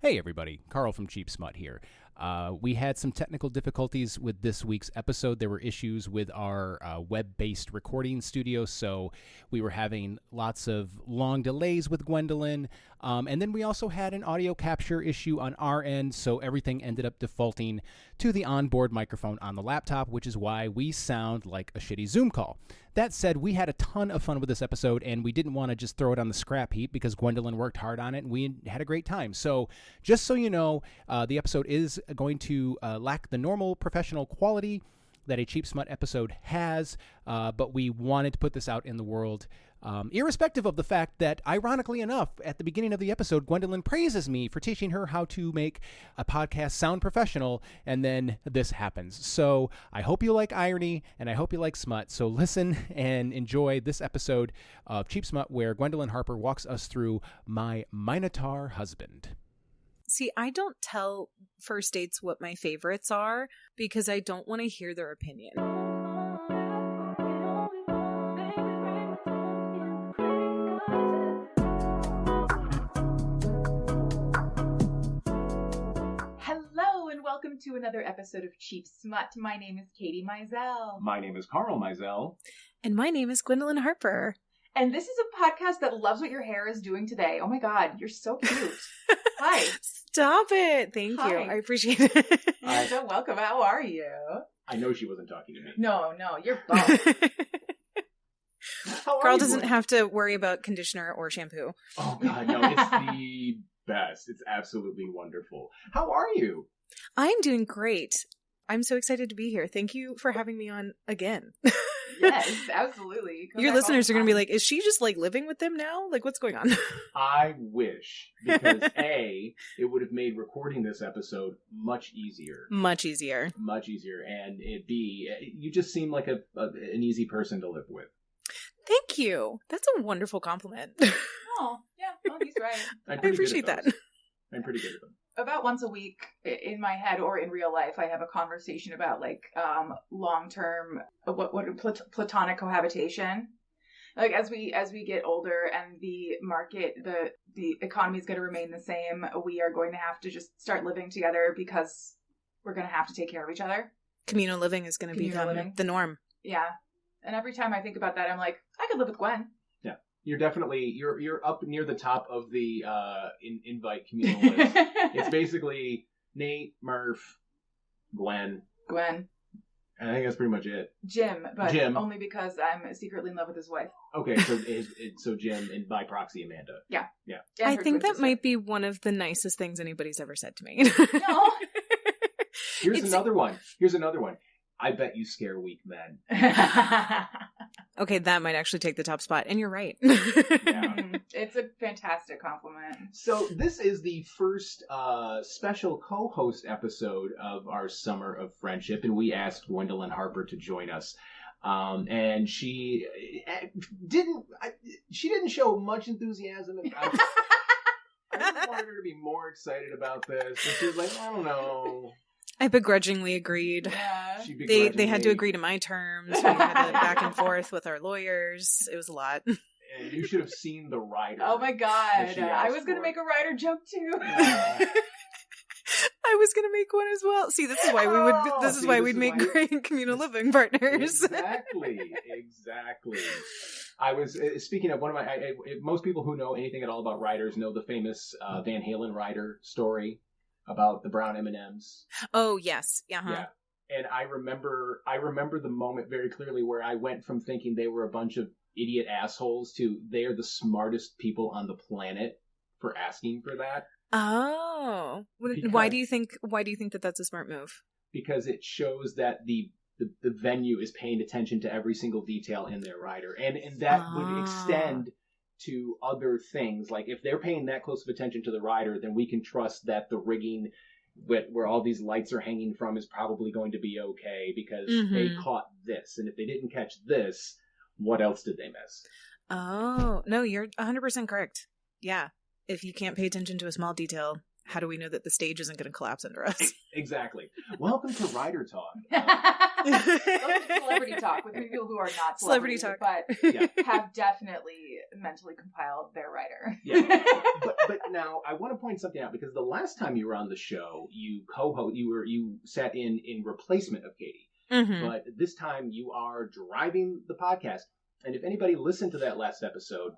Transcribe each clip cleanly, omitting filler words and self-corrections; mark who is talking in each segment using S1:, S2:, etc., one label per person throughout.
S1: Hey everybody, Carl from Cheap Smut here. We had some technical difficulties with this week's episode. There were issues with our web-based recording studio, so we were having lots of long delays with Gwendolyn. And then we also had an audio capture issue on our end, so everything ended up defaulting to the onboard microphone on the laptop, which is why we sound like a shitty Zoom call. That said, we had a ton of fun with this episode, and we didn't want to just throw it on the scrap heap because Gwendolyn worked hard on it, and we had a great time. So just so you know, the episode is going to lack the normal professional quality that a Cheap Smut episode has, but we wanted to put this out in the world, irrespective of the fact that, ironically enough, at the beginning of the episode, Gwendolyn praises me for teaching her how to make a podcast sound professional, and then this happens. So I hope you like irony, and I hope you like smut. So listen and enjoy this episode of Cheap Smut, where Gwendolyn Harper walks us through My Minotaur Husband.
S2: See, I don't tell first dates what my favorites are because I don't want to hear their opinion.
S3: Hello and welcome to another episode of Cheap Smut. My name is Katie Mizell.
S4: My name is Carl Mizell.
S2: And my name is Gwendolyn Harper.
S3: And this is a podcast that loves what your hair is doing today. Oh my god, you're so cute. Hi.
S2: Stop it. Thank you. I appreciate it.
S3: You're so welcome. How are you?
S4: I know she wasn't talking to me.
S3: No, you're bummed.
S2: Carl doesn't have to worry about conditioner or shampoo.
S4: Oh god, no, it's the best. It's absolutely wonderful. How are you?
S2: I'm doing great. I'm so excited to be here. Thank you for having me on again.
S3: Yes, absolutely.
S2: Your listeners are going to be like, is she just like living with them now? Like, what's going on?
S4: I wish, because A, it would have made recording this episode much easier.
S2: Much easier.
S4: Much easier. And B, you just seem like an easy person to live with.
S2: Thank you. That's a wonderful compliment.
S3: Oh, yeah. Well, he's right.
S2: I appreciate that.
S4: I'm pretty good at them.
S3: About once a week in my head or in real life, I have a conversation about like long-term platonic cohabitation. Like as we get older and the market, the economy is going to remain the same, we are going to have to just start living together because we're going to have to take care of each other.
S2: Communal living is going to become the norm.
S3: Yeah. And every time I think about that, I'm like, I could live with Gwen.
S4: Yeah. You're definitely, you're up near the top of the invite communal list. It's basically Nate, Murph, Gwen. And I think that's pretty much it.
S3: Jim, but only because I'm secretly in love with his wife.
S4: Okay, so Jim, and by proxy, Amanda.
S3: Yeah.
S2: I think that might be one of the nicest things anybody's ever said to me.
S3: No.
S4: Here's another one. I bet you scare weak men.
S2: Okay, that might actually take the top spot, and you're right.
S4: Yeah.
S3: It's a fantastic compliment.
S4: So this is the first special co-host episode of our Summer of Friendship, and we asked Gwendolyn Harper to join us. And she didn't show much enthusiasm. I wanted her to be more excited about this, and she was like, I don't know.
S2: I begrudgingly agreed.
S3: Yeah.
S2: They had to agree to my terms. We had a back and forth with our lawyers. It was a lot.
S4: And you should have seen the rider.
S3: Oh my god. I was going to make a rider joke too.
S2: I was going to make one as well. See, this is why we'd make great communal living partners.
S4: Exactly. I was speaking of one of my most people who know anything at all about riders know the famous Van Halen rider story about the brown M&Ms.
S2: Oh, yes. Uh-huh.
S4: Yeah. And I remember the moment very clearly where I went from thinking they were a bunch of idiot assholes to they're the smartest people on the planet for asking for that.
S2: Oh. Why do you think that that's a smart move?
S4: Because it shows that the venue is paying attention to every single detail in their rider. And that would extend to other things. Like if they're paying that close of attention to the rider, then we can trust that the rigging where all these lights are hanging from is probably going to be okay because they caught this. And if they didn't catch this, what else did they miss?
S2: Oh, no, you're 100% correct. Yeah. If you can't pay attention to a small detail, how do we know that the stage isn't going to collapse under us?
S4: Exactly. Welcome to Writer Talk.
S3: Welcome to Celebrity Talk with people who are not
S2: Celebrity
S3: celebrities,
S2: Talk.
S3: but have definitely mentally compiled their writer.
S4: Yeah. But now I want to point something out, because the last time you were on the show, you sat in replacement of Katie.
S2: Mm-hmm.
S4: But this time you are driving the podcast. And if anybody listened to that last episode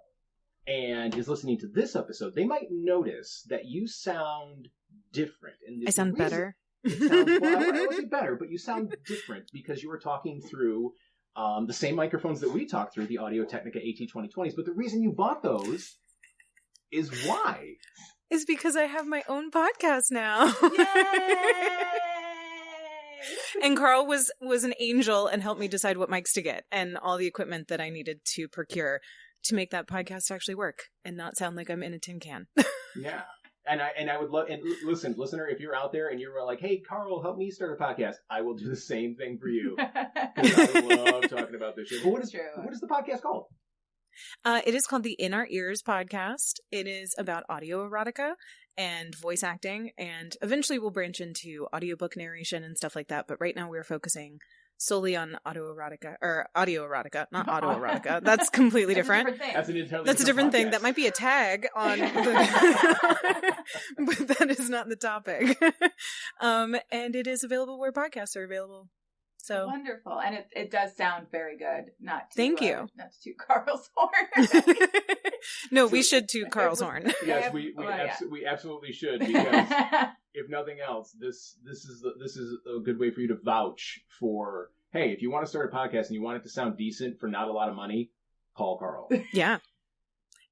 S4: and is listening to this episode, they might notice that you sound different. And
S2: I sound better.
S4: Well, I wouldn't say better, but you sound different because you were talking through the same microphones that we talked through, the Audio-Technica AT2020s. But the reason you bought those is why?
S2: Is because I have my own podcast now.
S3: Yay!
S2: And Carl was an angel and helped me decide what mics to get and all the equipment that I needed to procure to make that podcast actually work and not sound like I'm in a tin can.
S4: Yeah. And I would love, and listen, listener, if you're out there and you're like, hey, Carl, help me start a podcast, I will do the same thing for you. Because I love talking about this shit. But what is the podcast called?
S2: It is called the In Our Ears podcast. It is about audio erotica and voice acting, and eventually we'll branch into audiobook narration and stuff like that. But right now we're focusing solely on audio erotica, not autoerotica. That's completely different.
S4: That's an entirely
S2: That's a different thing.
S4: podcast.
S2: That might be a tag on the but that is not the topic. And it is available where podcasts are available. So
S3: wonderful. And it does sound very good. Not to,
S2: Thank you.
S3: Not to toot Carl's horn.
S2: No, we should toot Carl's horn.
S4: Yes, we absolutely should, because if nothing else, this is a good way for you to vouch for, hey, if you want to start a podcast and you want it to sound decent for not a lot of money, call Carl.
S2: Yeah.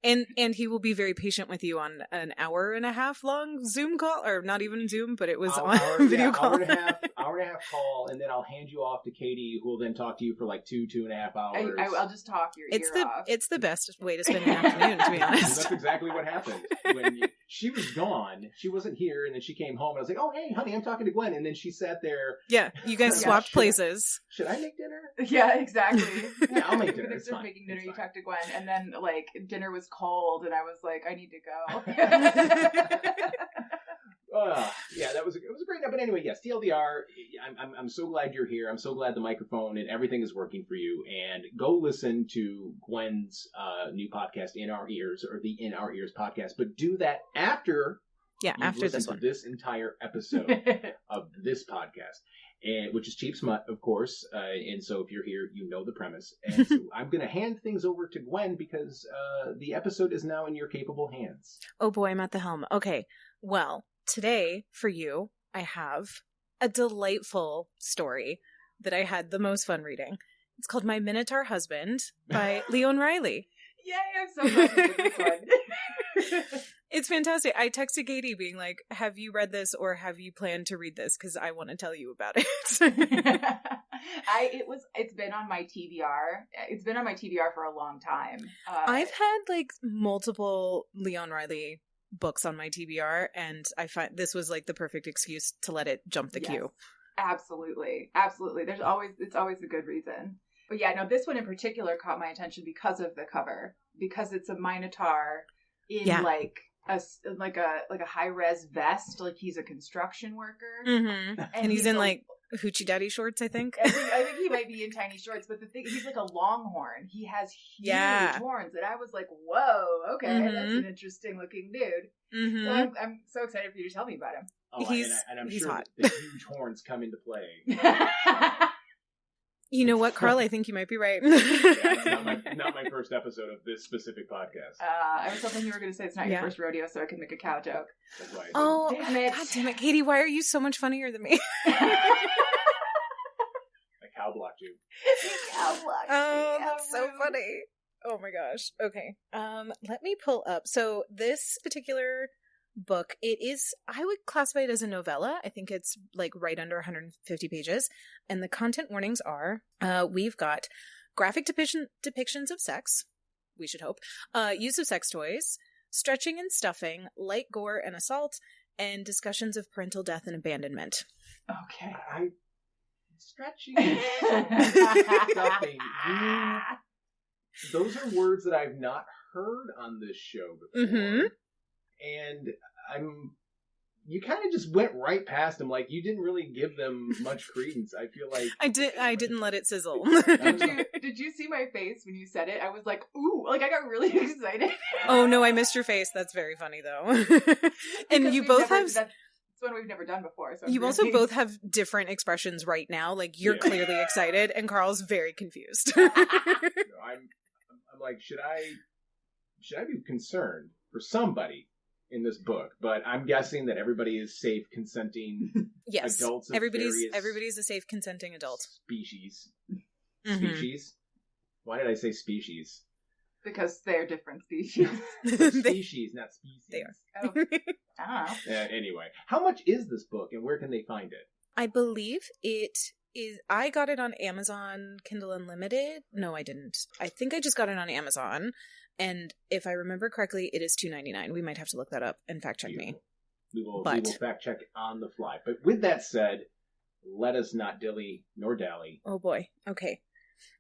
S2: And he will be very patient with you on an hour and a half long Zoom call, or not even Zoom, but it was on video call.
S4: Hour and a half call, and then I'll hand you off to Katie, who will then talk to you for like 2.5 hours.
S3: I'll just talk your ear off.
S2: It's the best way to spend an afternoon, to be honest.
S4: That's exactly what happened. She was gone, she wasn't here, and then she came home, and I was like, oh, hey, honey, I'm talking to Gwen, and then she sat there.
S2: Yeah, you guys swapped places.
S4: Should I make dinner?
S3: Yeah, exactly.
S4: Yeah, I'll make dinner.
S3: Instead of making dinner, you talked to Gwen, and then like dinner was cold, and I was like, I need to go.
S4: Yeah, it was a great night. But anyway, yes, TLDR. I'm so glad you're here. I'm so glad the microphone and everything is working for you. And go listen to Gwen's new podcast, In Our Ears, or the In Our Ears podcast. But do that after.
S2: Yeah, after this one.
S4: This entire episode of this podcast. And, which is Cheap Smut, of course. And so if you're here, you know the premise. And so I'm going to hand things over to Gwen, because the episode is now in your capable hands.
S2: Oh boy, I'm at the helm. Okay, well, today for you, I have a delightful story that I had the most fun reading. It's called My Minotaur Husband by Lyonne Riley.
S3: Yay, I'm so glad you did this one.
S2: It's fantastic. I texted Katie being like, have you read this, or have you planned to read this? Because I want to tell you about it.
S3: It's been on my TBR. It's been on my TBR for a long time.
S2: I've had like multiple Lyonne Riley books on my TBR, and I find this was like the perfect excuse to let it jump the queue.
S3: Absolutely. It's always a good reason. But yeah, no, this one in particular caught my attention because of the cover, because it's a Minotaur in like a high-res vest, like he's a construction worker.
S2: Mm-hmm. And he's in like hoochie daddy shorts, I think.
S3: I think he might be in tiny shorts, but the thing, he's like a longhorn. He has huge horns, and I was like, whoa, okay, that's an interesting looking dude. Mm-hmm. So I'm so excited for you to tell me about him.
S4: Oh, and I'm sure
S2: hot.
S4: the huge horns come into play.
S2: You know what, Carl? I think you might be right.
S4: It's not my first episode of this specific podcast.
S3: I was hoping you were going to say it's not your first rodeo, so I could make a cow joke.
S4: That's right.
S2: Oh,
S3: damn it.
S2: God damn it. Katie, why are you so much funnier than me?
S4: I cow blocked you.
S2: Oh, that's so funny. Oh my gosh. Okay. Let me pull up. So this particular book, I would classify it as a novella. I think it's like right under 150 pages. And the content warnings are, we've got graphic depictions of sex, we should hope, use of sex toys, stretching and stuffing, light gore and assault, and discussions of parental death and abandonment.
S3: Okay.
S4: Stretching and stuffing. Those are words that I've not heard on this show before. Mm-hmm. And I'm you kind of just went right past them. Like, you didn't really give them much credence. I feel like
S2: I didn't let it sizzle.
S3: Did you see my face when you said it? I was like, ooh, like I got really excited.
S2: Oh no, I missed your face. That's very funny though. And you both have.
S3: That's one we've never done before. So
S2: you also both have different expressions right now. Like, you're clearly excited, and Carl's very confused.
S4: I'm like, should I be concerned for somebody in this book? But I'm guessing that everybody is safe, consenting
S2: yes.
S4: adults. Of
S2: Everybody's a safe, consenting adult.
S4: Species.
S2: Mm-hmm.
S4: Species. Why did I say species?
S3: Because they're different species.
S4: Species, not species.
S2: They are.
S3: Oh. I don't know.
S4: Anyway, how much is this book, and where can they find it?
S2: I believe it is. I got it on Amazon Kindle Unlimited. No, I didn't. I think I just got it on Amazon. And if I remember correctly, it is $2.99. We might have to look that up and fact check me.
S4: We will fact check on the fly. But with that said, let us not dilly nor dally.
S2: Oh boy. Okay.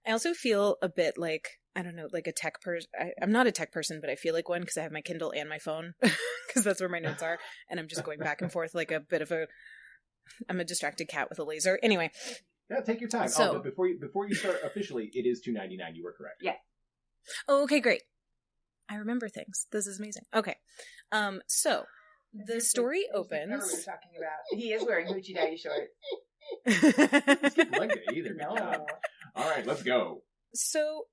S2: I also feel a bit like, I don't know, like a tech person. I'm not a tech person, but I feel like one because I have my Kindle and my phone because that's where my notes are. And I'm just going back and forth like I'm a distracted cat with a laser. Anyway.
S4: Yeah, take your time.
S2: So,
S4: but before you start officially, it is $2.99. You were correct.
S3: Yeah.
S2: Oh, okay, great. I remember things. This is amazing. Okay. So the story opens.
S3: What we're talking about. He is wearing hoochie daddy shorts.
S4: Skip leg day either.
S3: No.
S4: All right, let's go.
S2: So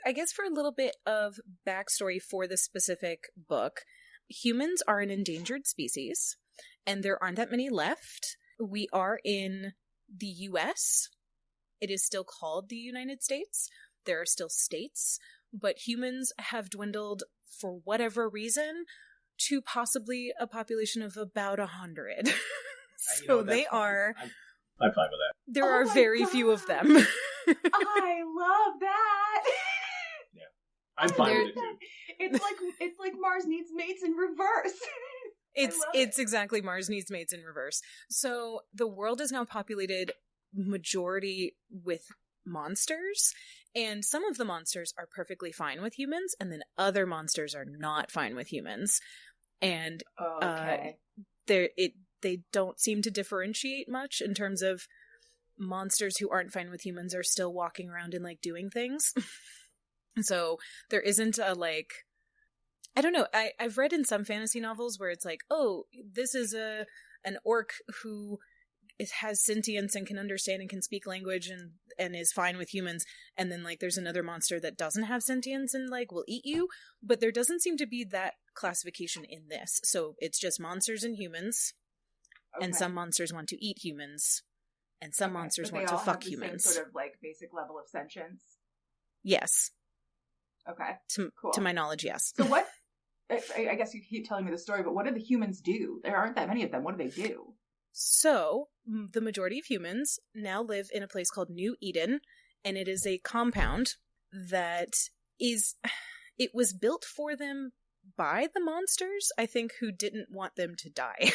S2: I guess for a little bit of backstory for this specific book, humans are an endangered species, and there aren't that many left. We are in the U.S. It is still called the United States. There are still states. But humans have dwindled, for whatever reason, to possibly a population of about 100. So they are...
S4: I'm fine with that.
S2: There are very few of them.
S3: I love that!
S4: Yeah. I'm fine with it too.
S3: It's like Mars Needs Mates in reverse.
S2: It's exactly Mars Needs Mates in reverse. So the world is now populated majority with monsters, and some of the monsters are perfectly fine with humans, and then other monsters are not fine with humans. And they don't seem to differentiate much in terms of monsters who aren't fine with humans are still walking around and like doing things. So there isn't a like, I don't know. I've read in some fantasy novels where it's like, oh, this is an orc who has sentience and can understand and can speak language and is fine with humans, and then like there's another monster that doesn't have sentience and like will eat you, but there doesn't seem to be that classification in this. So it's just monsters and humans, and some monsters want to eat humans, and some monsters want to fuck humans.
S3: Same sort of like basic level of sentience.
S2: Yes.
S3: Okay. Cool.
S2: To my knowledge, yes.
S3: So what? I guess you keep telling me the story, but what do the humans do? There aren't that many of them. What do they do?
S2: So, the majority of humans now live in a place called New Eden, and it is a compound that it was built for them by the monsters, I think, who didn't want them to die.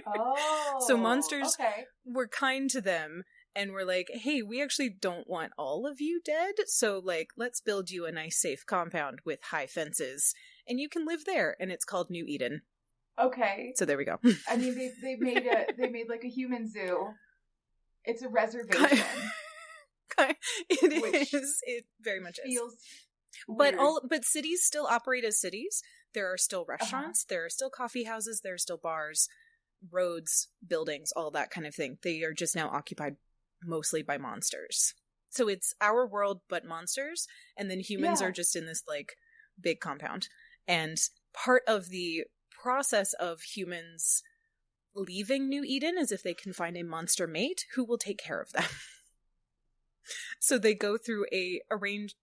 S3: Oh.
S2: So monsters were kind to them and were like, hey, we actually don't want all of you dead, so like, let's build you a nice safe compound with high fences, and you can live there, and it's called New Eden.
S3: Okay.
S2: So there we go.
S3: I mean, they made like a human zoo. It's a reservation.
S2: It very much
S3: feels
S2: is.
S3: Weird.
S2: But cities still operate as cities. There are still restaurants. There are still coffee houses. There are still bars, roads, buildings, all that kind of thing. They are just now occupied mostly by monsters. So it's our world, but monsters, and then humans are just in this like big compound. And part of the process of humans leaving New Eden is if they can find a monster mate who will take care of them. So they go through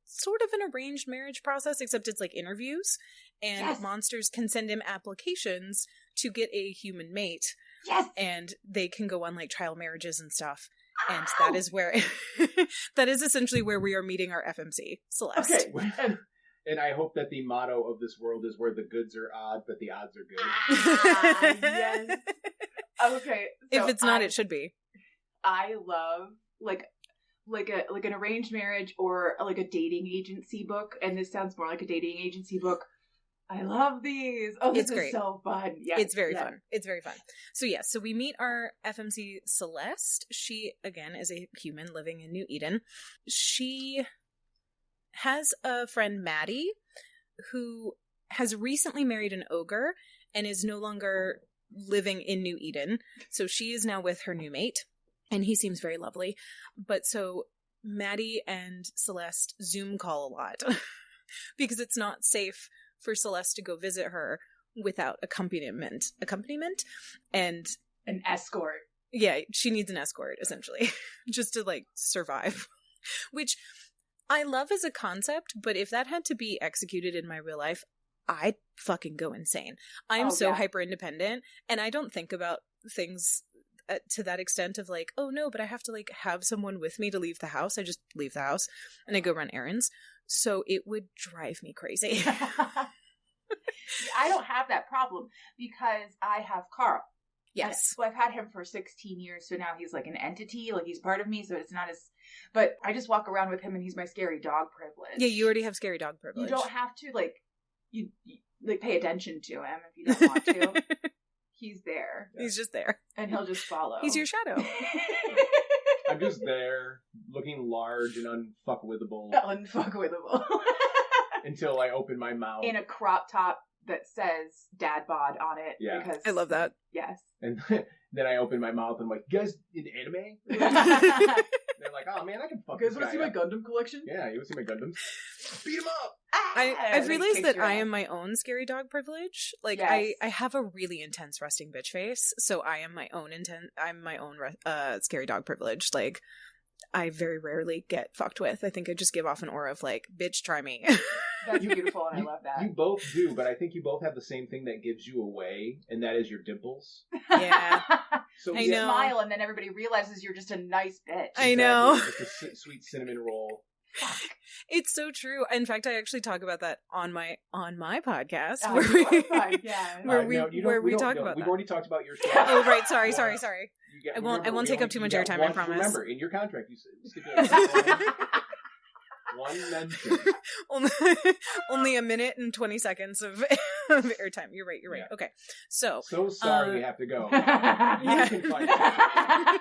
S2: sort of an arranged marriage process, except it's like interviews, and monsters can send in applications to get a human mate.
S3: Yes.
S2: And they can go on like trial marriages and stuff. And that is where that is essentially where we are meeting our FMC, Celeste.
S4: Okay. And I hope that the motto of this world is where the goods are odd, but the odds are good.
S3: Yes. Okay.
S2: So if it's not, it should be.
S3: I love like an arranged marriage or like a dating agency book, and this sounds more like a dating agency book. I love these. Oh, this
S2: It's
S3: is
S2: great.
S3: so fun. Yeah,
S2: It's very fun. It's very fun. So so we meet our FMC Celeste. She, again, is a human living in New Eden. She has a friend, Maddie, who has recently married an ogre and is no longer living in New Eden. So she is now with her new mate, and he seems very lovely. But so Maddie and Celeste Zoom call a lot because it's not safe for Celeste to go visit her without accompaniment, and
S3: an escort.
S2: Yeah, she needs an escort, essentially, just to, like, survive. Which I love as a concept, but if that had to be executed in my real life, I'd fucking go insane. I'm so hyper independent, and I don't think about things to that extent of, like, oh no, but I have to, like, have someone with me to leave the house. I just leave the house and I go run errands. So it would drive me crazy.
S3: I don't have that problem because I have Carl.
S2: Yes.
S3: So I've had him for 16 years, so now he's like an entity, like he's part of me, so it's not as... But I just walk around with him and he's my scary dog privilege.
S2: Yeah, you already have scary dog privilege.
S3: You don't have to, like, you like, pay attention to him if you don't want to. He's there.
S2: He's just there.
S3: And he'll just follow.
S2: He's your shadow.
S4: I'm just there, looking large and unfuckwithable.
S3: Unfuckwithable.
S4: Until I open my mouth.
S3: In a crop top that says dad bod on it.
S4: Yeah.
S3: Because,
S2: I love that.
S3: Yes.
S4: And then I open my mouth and I'm like, you guys into anime? They're like, oh man, I can fuck
S3: You
S4: this
S3: guys want to
S4: guy
S3: see my
S4: up.
S3: Gundam collection?
S4: Yeah, you want to see my Gundams? Beat him up!
S2: I've realized that I am my own scary dog privilege. Like,
S3: Yes.
S2: I have a really intense resting bitch face, so I am my own scary dog privilege. Like, I very rarely get fucked with. I think I just give off an aura of, like, bitch, try me.
S3: That's beautiful, and I love that.
S4: You both do, but I think you both have the same thing that gives you away, and that is your dimples.
S2: Yeah.
S4: So
S2: I
S3: You
S2: know.
S3: smile, and then everybody realizes you're just a nice bitch.
S2: I know.
S4: Just a sweet cinnamon roll.
S2: It's so true. In fact, I actually talk about that on my podcast.
S3: Oh,
S2: where
S3: you
S2: we-
S3: are fine, yeah.
S2: where we
S4: don't-
S2: talk
S4: no,
S2: about
S4: We've
S2: that.
S4: already talked about your show.
S2: Oh, right. Sorry.
S4: You
S2: I won't take up too much airtime, I promise.
S4: Remember, in your contract, you said one mention.
S2: Only a minute and 20 seconds of airtime. You're right.
S4: Yeah.
S2: Okay. So
S4: sorry we have to go.
S2: Yeah.
S4: You can find it.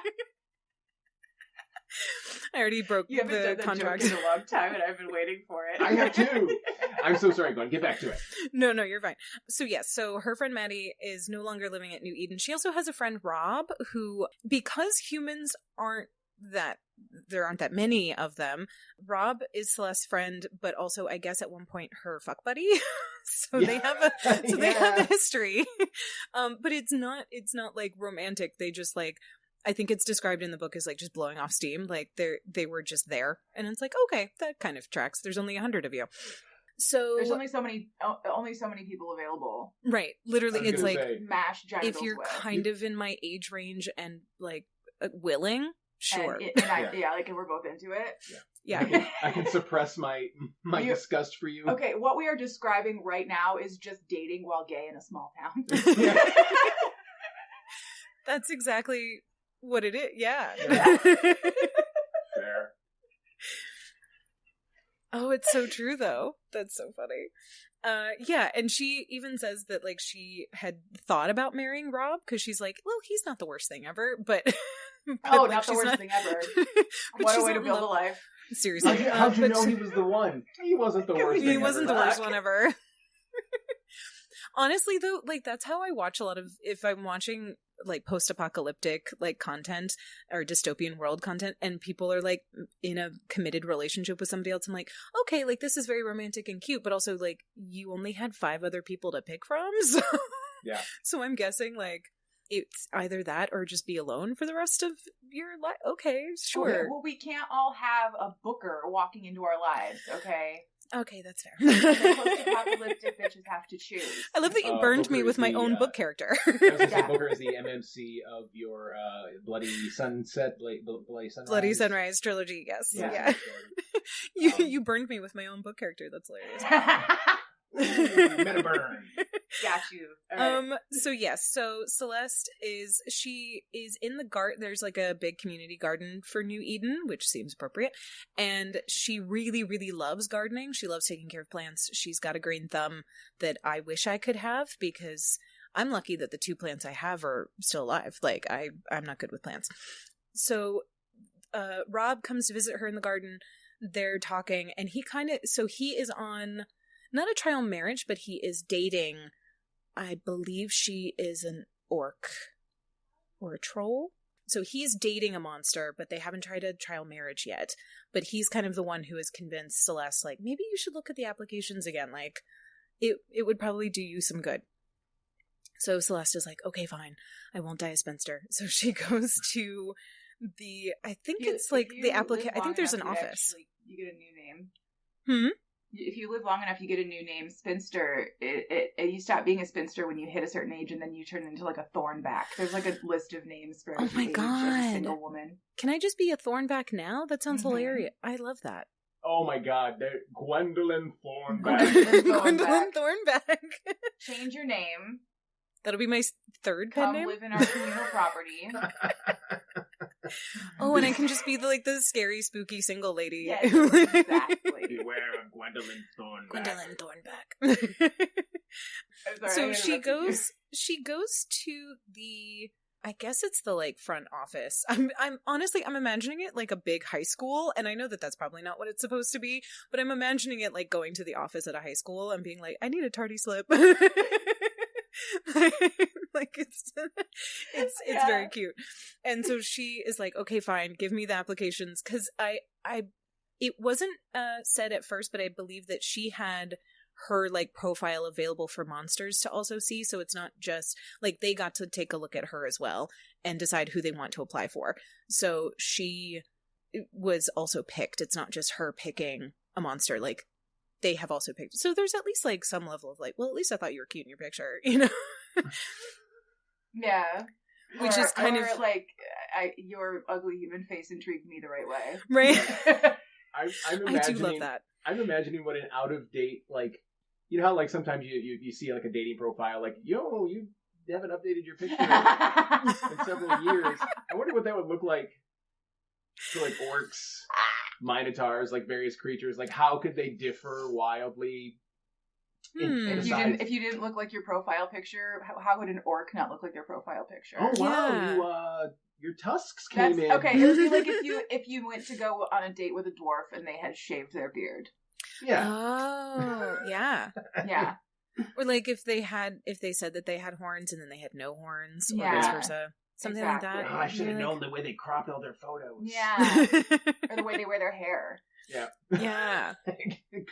S2: I already broke
S3: You haven't
S2: the
S3: done that
S2: contract.
S3: joke in a long time, and I've been waiting for it.
S4: I have too. I'm so sorry, Glenn. Get back to it.
S2: No, you're fine. So yes, so her friend Maddie is no longer living at New Eden. She also has a friend Rob who, because humans there aren't that many of them, Rob is Celeste's friend, but also I guess at one point her fuck buddy. So they have a history. But it's not like romantic. They just, like, I think it's described in the book as, like, just blowing off steam. Like, they were just there. And it's like, okay, that kind of tracks. There's only 100 of you. So
S3: There's only so many people available.
S2: right. Literally, it's like,
S3: Mash genitals
S2: if you're
S3: with.
S2: kind of in my age range and, like, willing, sure.
S3: And we're both into it.
S2: Yeah.
S4: I can suppress my disgust for you.
S3: Okay, what we are describing right now is just dating while gay in a small town.
S2: That's exactly what it is. Yeah.
S4: Fair.
S2: Oh, it's so true, though. That's so funny. Yeah, and she even says that, like, she had thought about marrying Rob because she's like, well, he's not the worst thing ever, but like,
S3: not the worst thing ever. What a way to build a life.
S2: Seriously.
S4: How'd you
S2: but
S4: know he was the one? He wasn't the worst.
S2: he
S4: thing
S2: wasn't
S4: ever.
S2: the worst one ever. Honestly, though, like, that's how I watch a lot of, if I'm watching, like, post-apocalyptic, like, content or dystopian world content, and people are, like, in a committed relationship with somebody else, I'm like, okay, like, this is very romantic and cute, but also, like, you only had 5 other people to pick from, so
S4: Yeah.
S2: So I'm guessing, like, it's either that or just be alone for the rest of your life. Okay, sure.
S3: Okay, well, we can't all have a booker walking into our lives, okay?
S2: Okay, that's fair.
S3: The post-apocalyptic bitches have to choose.
S2: I love that you burned
S4: Booker
S2: me with
S4: is
S2: my
S4: the,
S2: own book character.
S4: I was gonna say
S3: Yeah.
S4: Booker is the MMC of your Bloody Sunset, Bloody Sunrise.
S2: Bloody Sunrise trilogy, yes.
S3: Yeah.
S2: Yeah. You burned me with my own book character. That's hilarious.
S4: Meta burn.
S3: Got you. All right.
S2: So yes, so Celeste is in the garden. There's like a big community garden for New Eden, which seems appropriate. And she really, really loves gardening. She loves taking care of plants. She's got a green thumb that I wish I could have, because I'm lucky that the 2 plants I have are still alive. Like I'm not good with plants. So Rob comes to visit her in the garden. They're talking, and he is on not a trial marriage, but he is dating, I believe she is an orc or a troll. So he's dating a monster, but they haven't tried a trial marriage yet. But he's kind of the one who has convinced Celeste, like, maybe you should look at the applications again. Like, it would probably do you some good. So Celeste is like, okay, fine. I won't die a spinster. So she goes to I think it's like the applicant. I think there's an office.
S3: You get a new
S2: name.
S3: If you live long enough, you get a new name. Spinster. You stop being a spinster when you hit a certain age, and then you turn into like a thornback. There's like a list of names for
S2: oh my
S3: age
S2: god,
S3: of a single woman.
S2: Can I just be a thornback now? That sounds hilarious. I love that.
S4: Oh my god, Gwendolyn Thornback.
S2: Gwendolyn Thornback.
S3: Change your name.
S2: That'll be my third pen name.
S3: Come live in our communal property.
S2: Oh, and I can just be the scary, spooky single lady.
S3: Yes, exactly.
S4: Beware of Gwendolyn Thornback.
S2: Gwendolyn Thornback.
S3: Sorry,
S2: so she goes to the, I guess it's the like front office. I'm honestly imagining it like a big high school, and I know that that's probably not what it's supposed to be, but I'm imagining it like going to the office at a high school and being like, I need a tardy slip. Like it's very cute. And so she is like, okay, fine, give me the applications, because it wasn't said at first, but I believe that she had her like profile available for monsters to also see, so it's not just like they got to take a look at her as well and decide who they want to apply for. So she was also picked. It's not just her picking a monster, like they have also picked. So there's at least like some level of like, well, at least I thought you were cute in your picture, you know?
S3: Yeah.
S2: Which is kind of
S3: like your ugly human face intrigued me the right way.
S2: Right.
S4: I
S2: do love that.
S4: I'm imagining what an out of date, like, you know how like sometimes you see like a dating profile, like, yo, you haven't updated your picture in several years. I wonder what that would look like for like orcs, minotaurs, like various creatures. Like, how could they differ wildly?
S3: If you didn't look like your profile picture, how would an orc not look like their profile picture?
S4: Oh wow, your tusks came in.
S3: Okay, it would be like if you went to go on a date with a dwarf and they had shaved their beard.
S4: Yeah.
S2: Oh, yeah.
S3: Yeah.
S2: Or like if they said that they had horns and then they had no horns, or vice versa. Something like that.
S4: Oh, I should have known the way they cropped all their photos.
S3: Yeah. Or the way they wear their hair.
S4: Yeah.
S2: Yeah.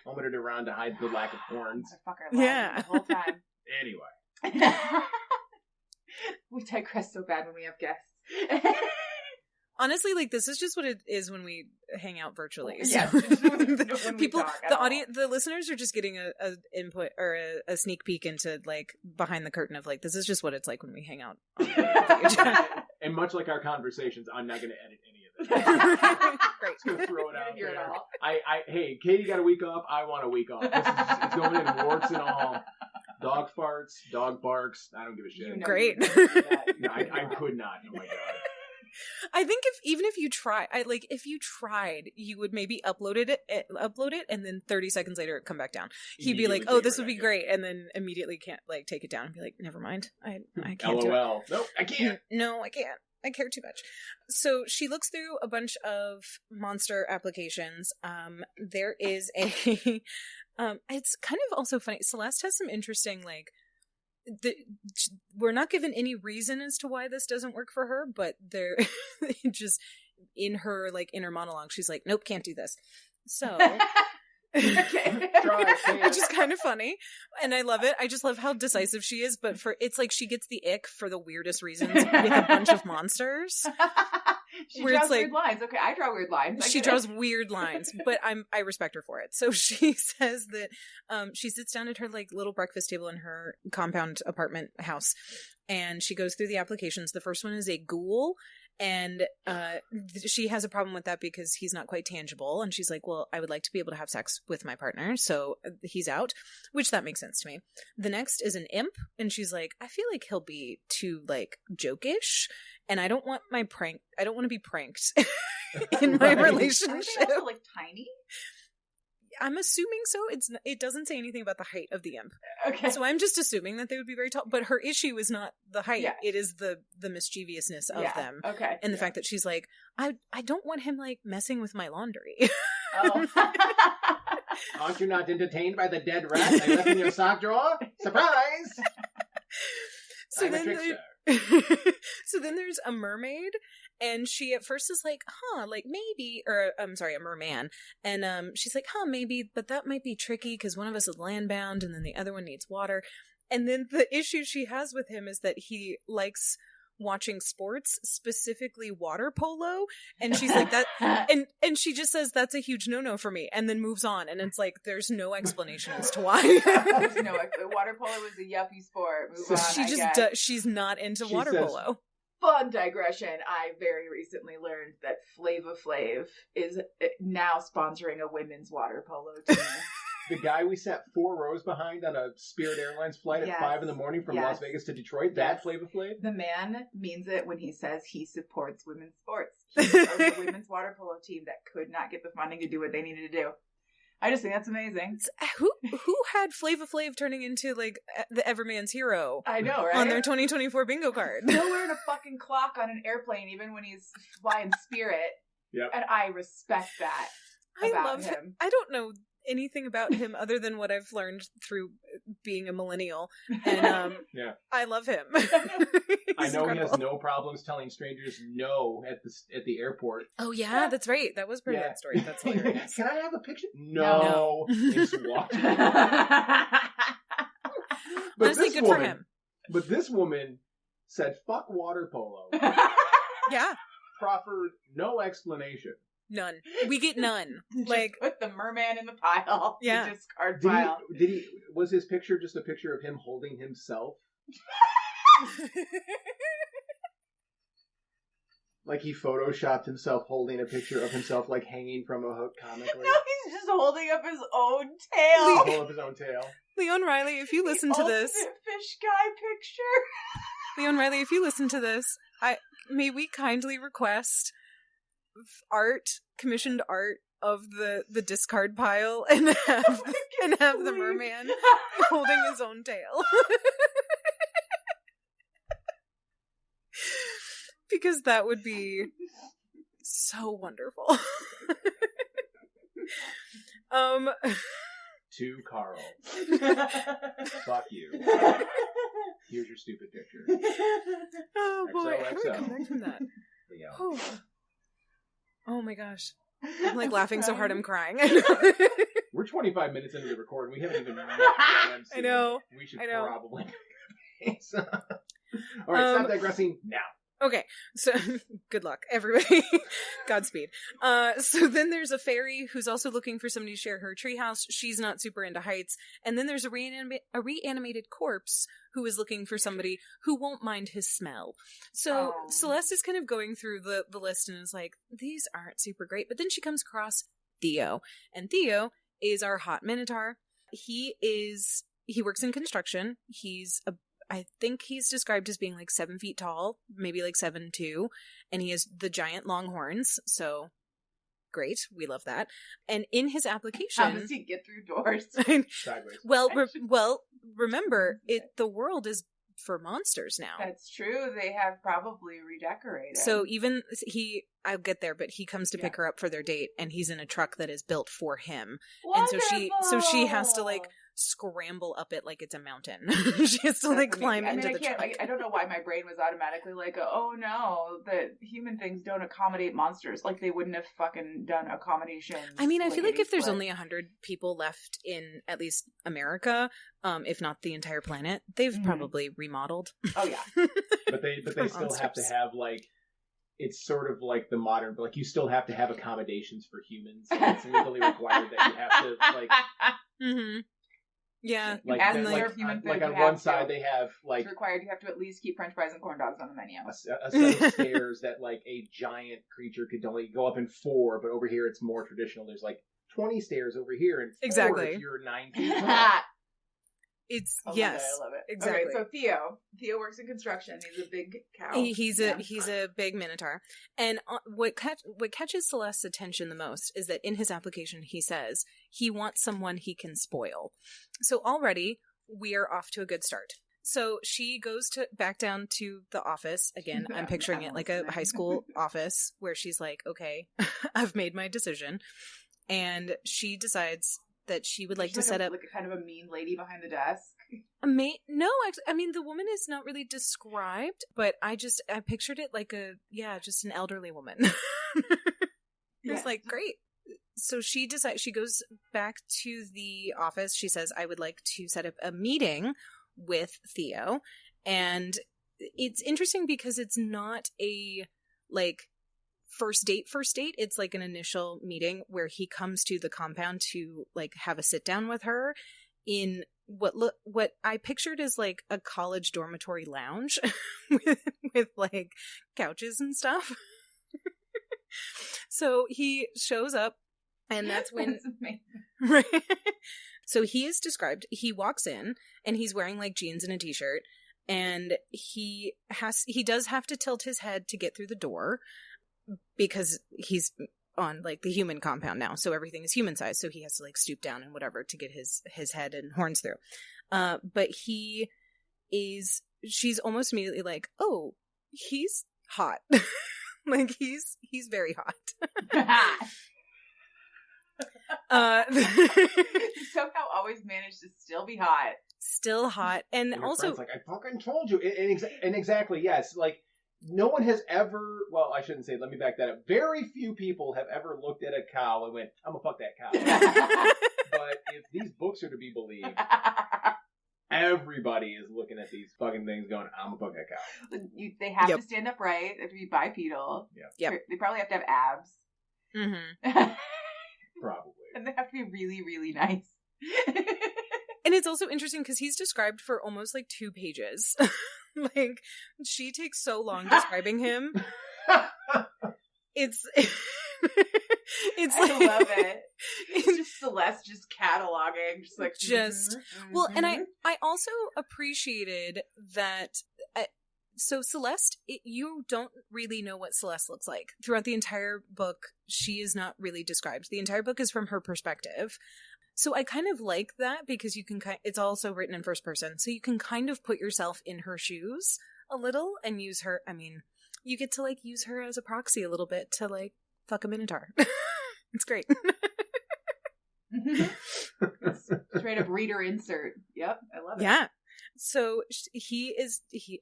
S4: Combing it around to hide the lack of horns.
S3: Yeah. The whole time.
S4: Anyway.
S3: We digress so bad when we have guests.
S2: Honestly, like, this is just what it is when we hang out virtually. So
S3: yeah,
S2: the listeners are just getting a input or a sneak peek into like behind the curtain of like, this is just what it's like when we hang out.
S4: And much like our conversations, I'm not going to edit any of it.
S2: Great.
S4: Just going to throw it out there. Hey, Katie got a week off. I want a week off. It's going in warts and all. Dog farts, dog barks. I don't give a shit.
S2: You know, great.
S4: No, I could not. Oh my god.
S2: I think if you tried, you would maybe upload it, and then 30 seconds later come back down. He'd be like, "Oh, this would be great," and then immediately can't like take it down and be like, "Never mind, I can't do it."
S4: LOL. Nope, I can't.
S2: No, I can't. I care too much. So she looks through a bunch of monster applications. There is a, it's kind of also funny. Celeste has some interesting like. We're not given any reason as to why this doesn't work for her, but they're just in her like inner monologue. She's like, "Nope, can't do this." So, which is kind of funny, and I love it. I just love how decisive she is. But it's like she gets the ick for the weirdest reasons with a bunch of monsters.
S3: She
S2: where
S3: draws
S2: it's like
S3: weird lines. Okay, I draw weird lines.
S2: she draws weird lines, but I respect her for it. So she says that she sits down at her like little breakfast table in her compound apartment house, and she goes through the applications. The first one is a ghoul, and she has a problem with that because he's not quite tangible, and she's like, well, I would like to be able to have sex with my partner, so he's out, which that makes sense to me. The next is an imp, and she's like, I feel like he'll be too like jokish, and I don't want to be pranked in my relationship.
S3: Aren't they also like tiny?
S2: I'm assuming so. It doesn't say anything about the height of the imp.
S3: Okay.
S2: So I'm just assuming that they would be very tall. But her issue is not the height.
S3: Yeah.
S2: It is the mischievousness of them.
S3: Okay.
S2: And the fact that she's like, I don't want him like messing with my laundry.
S3: Oh.
S4: Aren't you not entertained by the dead rat I left in your sock drawer? Surprise!
S2: So
S4: I'm a
S2: then
S4: trickster.
S2: so then there's a mermaid, and she at first is like, like maybe, or I'm sorry, a merman, and she's like, maybe, but that might be tricky because one of us is landbound and then the other one needs water. And then the issue she has with him is that he likes watching sports, specifically water polo, and she's like that, and she just says that's a huge no-no for me, and then moves on, and it's like there's no explanation as to why.
S3: Water polo was a yuppie sport. Move on.
S2: She just she's not into water polo.
S3: Fun digression. I very recently learned that Flava Flav is now sponsoring a women's water polo team.
S4: The guy we sat 4 rows behind on a Spirit Airlines flight at 5 a.m. from Las Vegas to Detroit, that Flava Flav?
S3: The man means it when he says he supports women's sports. He's part of the women's water polo team that could not get the funding to do what they needed to do. I just think that's amazing.
S2: Who had Flava Flav turning into like the Everman's hero?
S3: I know, right?
S2: On their 2024 bingo card.
S3: Still wearing a fucking clock on an airplane even when he's flying Spirit.
S4: Yep.
S3: And I respect that about him.
S2: I don't know anything about him other than what I've learned through being a millennial, and I love him.
S4: I know incredible. He has no problems telling strangers no at the airport.
S2: Oh yeah, that's right. That was part of that story. That's hilarious.
S4: Can I have a picture? No. He just walked.
S2: Honestly, good for him.
S4: But this woman said, "Fuck water polo."
S2: Yeah.
S4: Proffered no explanation.
S2: None. We get none.
S3: Just
S2: like
S3: put the merman in the pile.
S2: Yeah.
S3: The discard pile.
S4: Did he? Was his picture just a picture of him holding himself? Like he photoshopped himself holding a picture of himself like hanging from a hook comically?
S3: No, he's just holding up his own tail.
S4: Holding up his own tail.
S2: Lyonne Riley, if you listen to this,
S3: fish guy picture.
S2: Lyonne Riley, if you listen to this, may we kindly request commissioned art of the discard pile and have the merman holding his own tail. Because that would be so wonderful.
S4: To Carl. Fuck you. Here's your stupid picture.
S2: Oh boy, how do we
S4: XOXO.
S2: come back from that?
S4: Yeah.
S2: Oh my gosh. I'm like laughing so hard I'm crying.
S4: We're 25 minutes into the recording. We haven't even met
S2: I know.
S4: We should
S2: I know.
S4: probably. All right, stop digressing now.
S2: Okay, so good luck, everybody. Godspeed. So then there's a fairy who's also looking for somebody to share her treehouse. She's not super into heights. And then there's a reanimated corpse who is looking for somebody who won't mind his smell. So Celeste is kind of going through the list and is like, these aren't super great. But then she comes across Theo. And Theo is our hot Minotaur. He works in construction. I think he's described as being like 7 feet tall, maybe like 7'2", and he has the giant long horns. So great, we love that. And in his application,
S3: how does he get through doors?
S4: Sideways.
S2: Well, remember, the world is for monsters now.
S3: That's true. They have probably redecorated.
S2: So even I'll get there, but he comes to pick her up for their date, and he's in a truck that is built for him.
S3: Wonderful.
S2: And so she has to like scramble up it like it's a mountain. She has to like climb into the truck.
S3: I don't know why my brain was automatically like, oh no, the human things don't accommodate monsters. Like they wouldn't have fucking done accommodations.
S2: I mean, I feel like if there's only 100 people left in at least America, if not the entire planet, they've probably remodeled.
S3: Oh yeah.
S4: But they still have to have like it's sort of like the modern, like you still have to have accommodations for humans. It's legally required that you have to like.
S2: Mm-hmm. Yeah,
S4: like
S3: as
S4: that,
S3: a
S4: like,
S3: human food,
S4: like on
S3: you
S4: one
S3: have
S4: side
S3: to.
S4: they have like
S3: It's required. You have to at least keep French fries and corn dogs on the menu.
S4: a set of stairs that like a giant creature could only go up in 4, but over here it's more traditional. There's like 20 stairs over here and 4
S2: exactly.
S4: if you're 9 feet tall.
S2: It's
S3: yes, I love it.
S2: Exactly.
S3: Okay, so Theo works in construction. He's a big cow.
S2: He's a big Minotaur, and what catches Celeste's attention the most is that in his application he says he wants someone he can spoil. So already we are off to a good start. So she goes back down to the office again. I'm picturing it like a high school office where she's like, "Okay, I've made my decision," and she decides that she would like to set up
S3: like a kind of a mean lady behind the desk.
S2: No, I mean the woman is not really described, but I pictured it like just an elderly woman. It's like great. So she goes back to the office. She says, "I would like to set up a meeting with Theo," and it's interesting because it's not a like first date. It's like an initial meeting where he comes to the compound to like have a sit down with her in what I pictured as like a college dormitory lounge with like couches and stuff. So he shows up, and that's when right. So he is described. He walks in and he's wearing like jeans and a t-shirt, and he does have to tilt his head to get through the door because he's on like the human compound now, so everything is human sized, so he has to like stoop down and whatever to get his head and horns through. But she's almost immediately like, "Oh, he's hot." Like he's very hot.
S3: Somehow always managed to still be hot.
S2: Still hot. And also
S4: like, I fucking told you. And exactly, yes. Like, no one has ever, well, I shouldn't say, let me back that up. Very few people have ever looked at a cow and went, I'm gonna fuck that cow. But if these books are to be believed, everybody is looking at these fucking things going, I'm gonna fuck that cow.
S3: They have to stand upright. They have to be bipedal.
S4: Yeah.
S3: They probably have to have abs.
S2: Mm-hmm.
S4: Probably.
S3: And they have to be really, really nice.
S2: And it's also interesting because he's described for almost like 2 pages. Like, she takes so long describing him. It's
S3: I love it. It's just Celeste just cataloging, just like
S2: well, and I also appreciated that. So Celeste, you don't really know what Celeste looks like throughout the entire book. She is not really described. The entire book is from her perspective. So I kind of like that because you can it's also written in first person, so you can kind of put yourself in her shoes a little and use her. I mean, you get to like use her as a proxy a little bit to like fuck a Minotaur. It's great.
S3: Straight up reader insert. Yep, I love it.
S2: Yeah. So he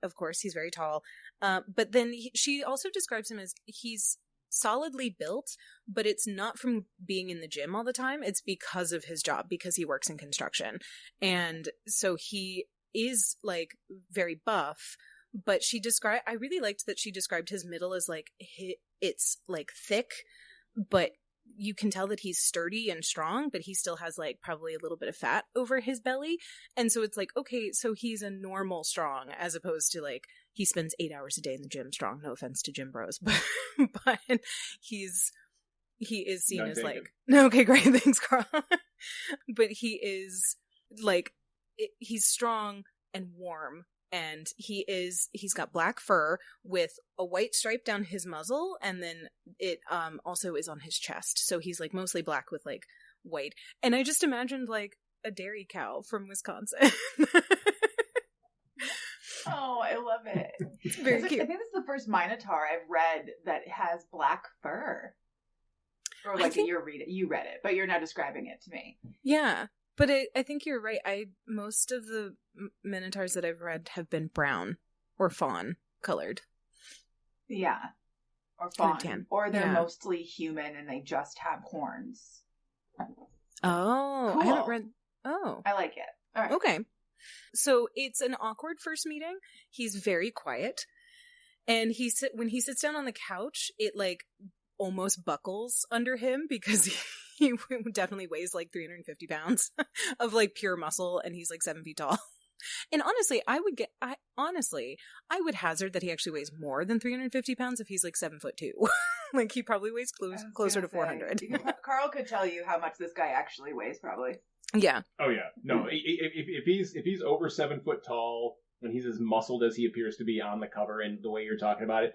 S2: of course he's very tall, but then she also describes him as he's solidly built, but it's not from being in the gym all the time. It's because of his job, because he works in construction. And so he is like very buff, but I really liked that she described his middle as like, it's like thick, but you can tell that he's sturdy and strong, but he still has like probably a little bit of fat over his belly. And so it's like, okay, so he's a normal strong as opposed to like, he spends 8 hours a day in the gym strong. No offense to gym bros, but he is seen as like, okay, great. Thanks, Carl. But he is like, he's strong and warm. And he's got black fur with a white stripe down his muzzle, and then it also is on his chest. So he's like mostly black with like white. And I just imagined like a dairy cow from Wisconsin.
S3: Oh, I love it.
S2: It's very cute.
S3: I think this is the first Minotaur I've read that has black fur. Or like you read it, but you're now describing it to me.
S2: Yeah. But I think you're right. Most of the Minotaurs that I've read have been brown or fawn colored.
S3: Yeah. Or fawn. Or they're mostly human and they just have horns.
S2: Oh.
S3: Cool.
S2: I haven't read... Oh.
S3: I like it. All right.
S2: Okay. So it's an awkward first meeting. He's very quiet. And when he sits down on the couch, it like almost buckles under him because he definitely weighs like 350 pounds of like pure muscle, and he's like 7 feet tall. And honestly, I would hazard that he actually weighs more than 350 pounds if he's like 7'2". Like he probably weighs closer to 400.
S3: Carl could tell you how much this guy actually weighs, probably.
S2: Yeah.
S4: Oh yeah. No, if he's over 7 foot tall and he's as muscled as he appears to be on the cover and the way you're talking about it,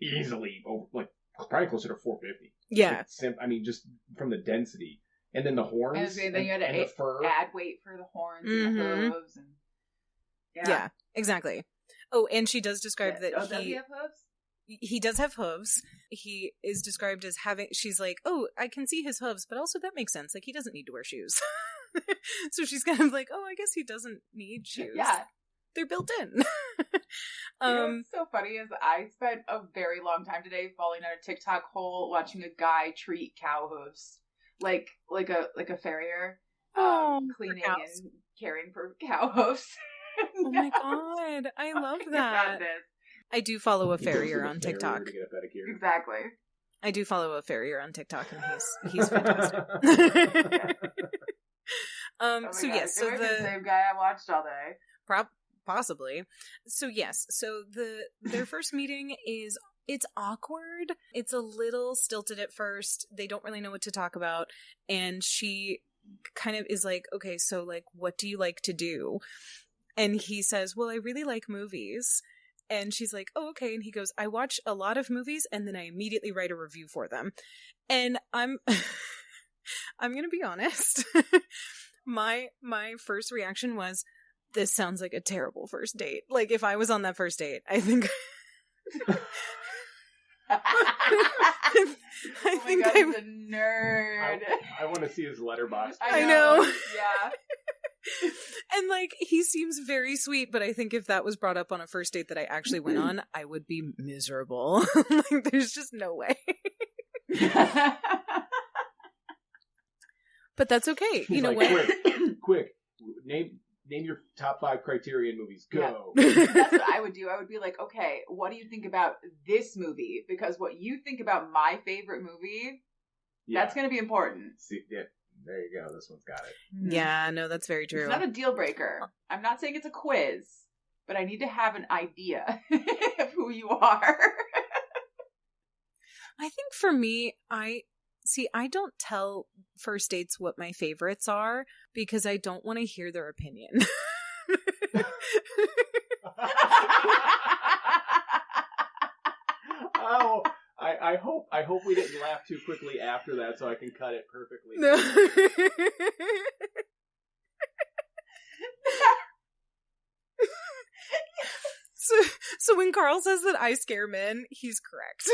S4: easily over like probably closer to 450.
S2: Yeah.
S4: Like, I mean, just from the density, and then the horns,
S3: and then you had to
S4: the fur.
S3: add weight for the horns and the hooves, and
S2: yeah, exactly. Oh, and she does describe that
S3: does he have hooves?
S2: He does have hooves. He is described as having. She's like, oh, I can see his hooves, but also that makes sense. Like he doesn't need to wear shoes. So she's kind of like, oh, I guess he doesn't need shoes.
S3: Yeah.
S2: They're built in.
S3: What's so funny is I spent a very long time today falling down a TikTok hole watching a guy treat cow hooves like a farrier, cleaning and caring for cow hooves.
S2: Oh my god, I love that. I do follow a farrier on TikTok.
S4: To get a pedicure.
S3: Exactly.
S2: I do follow a farrier on TikTok, and he's fantastic. So
S3: God,
S2: yes, so the
S3: same guy I watched all day.
S2: Possibly. So yes, so their first meeting it's awkward. It's a little stilted at first. They don't really know what to talk about, and she kind of is like, okay, so like, what do you like to do? And he says, well, I really like movies. And she's like, oh, okay. And he goes, I watch a lot of movies and then I immediately write a review for them. And I'm going to be honest. My first reaction was, this sounds like a terrible first date. Like if I was on that first date, I think I think
S3: he's a nerd.
S4: I want to see his letterbox.
S2: I know.
S3: Yeah.
S2: And like he seems very sweet, but I think if that was brought up on a first date that I actually went on, I would be miserable. Like there's just no way. But that's okay.
S4: He's
S2: you know
S4: like,
S2: what?
S4: Quick. Name your top 5 Criterion movies. Go.
S3: Yeah. That's what I would do. I would be like, okay, what do you think about this movie? Because what you think about my favorite movie, that's going to be important.
S4: See, yeah. There you go. This one's got it.
S2: Yeah, no, that's very true.
S3: It's not a deal breaker. I'm not saying it's a quiz, but I need to have an idea of who you are.
S2: I think for me, I don't tell first dates what my favorites are because I don't want to hear their opinion.
S4: Oh, I hope we didn't laugh too quickly after that, so I can cut it perfectly.
S2: No. So when Carl says that I scare men, he's correct.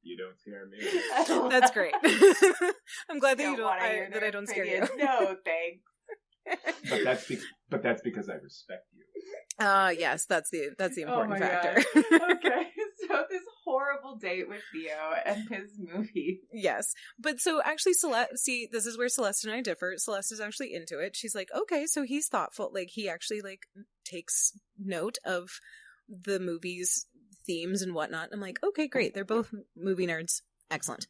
S4: You don't scare me.
S2: That's great. I'm glad that I don't scare you.
S3: No, thanks.
S4: But that's because I respect you.
S2: Yes, that's the important factor.
S3: Okay, so this horrible date with Theo and his movie.
S2: Yes, but so actually, this is where Celeste and I differ. Celeste is actually into it. She's like, okay, so he's thoughtful. Like he actually like takes note of the movie's themes and whatnot. I'm like, okay, great. They're both movie nerds. Excellent.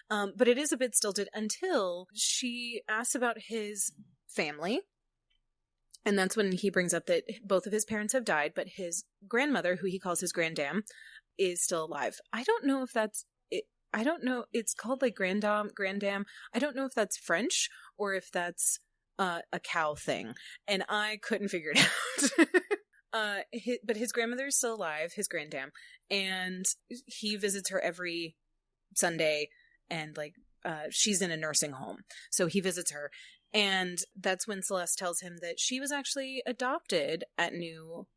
S2: But it is a bit stilted until she asks about his family. And that's when he brings up that both of his parents have died, but his grandmother, who he calls his granddam, is still alive. I don't know if that's it. I don't know. It's called like grandam. I don't know if that's French or if that's a cow thing. And I couldn't figure it out. But his grandmother is still alive, his granddam, and he visits her every Sunday, and like she's in a nursing home, so he visits her. And that's when Celeste tells him that she was actually adopted at New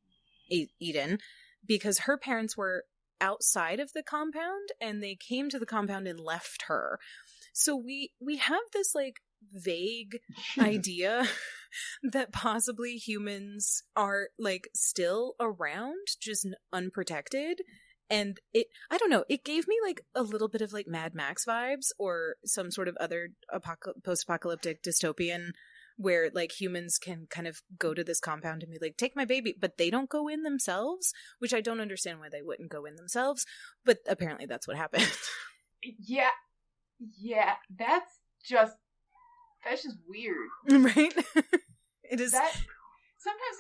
S2: Eden because her parents were outside of the compound and they came to the compound and left her. So we have this like vague idea that possibly humans are like still around, just unprotected. And I don't know, it gave me like a little bit of like Mad Max vibes or some sort of other post-apocalyptic dystopian where like humans can kind of go to this compound and be like, take my baby, but they don't go in themselves, which I don't understand why they wouldn't go in themselves, but apparently that's what happened.
S3: Yeah, that's just weird,
S2: right? It is.
S3: That sometimes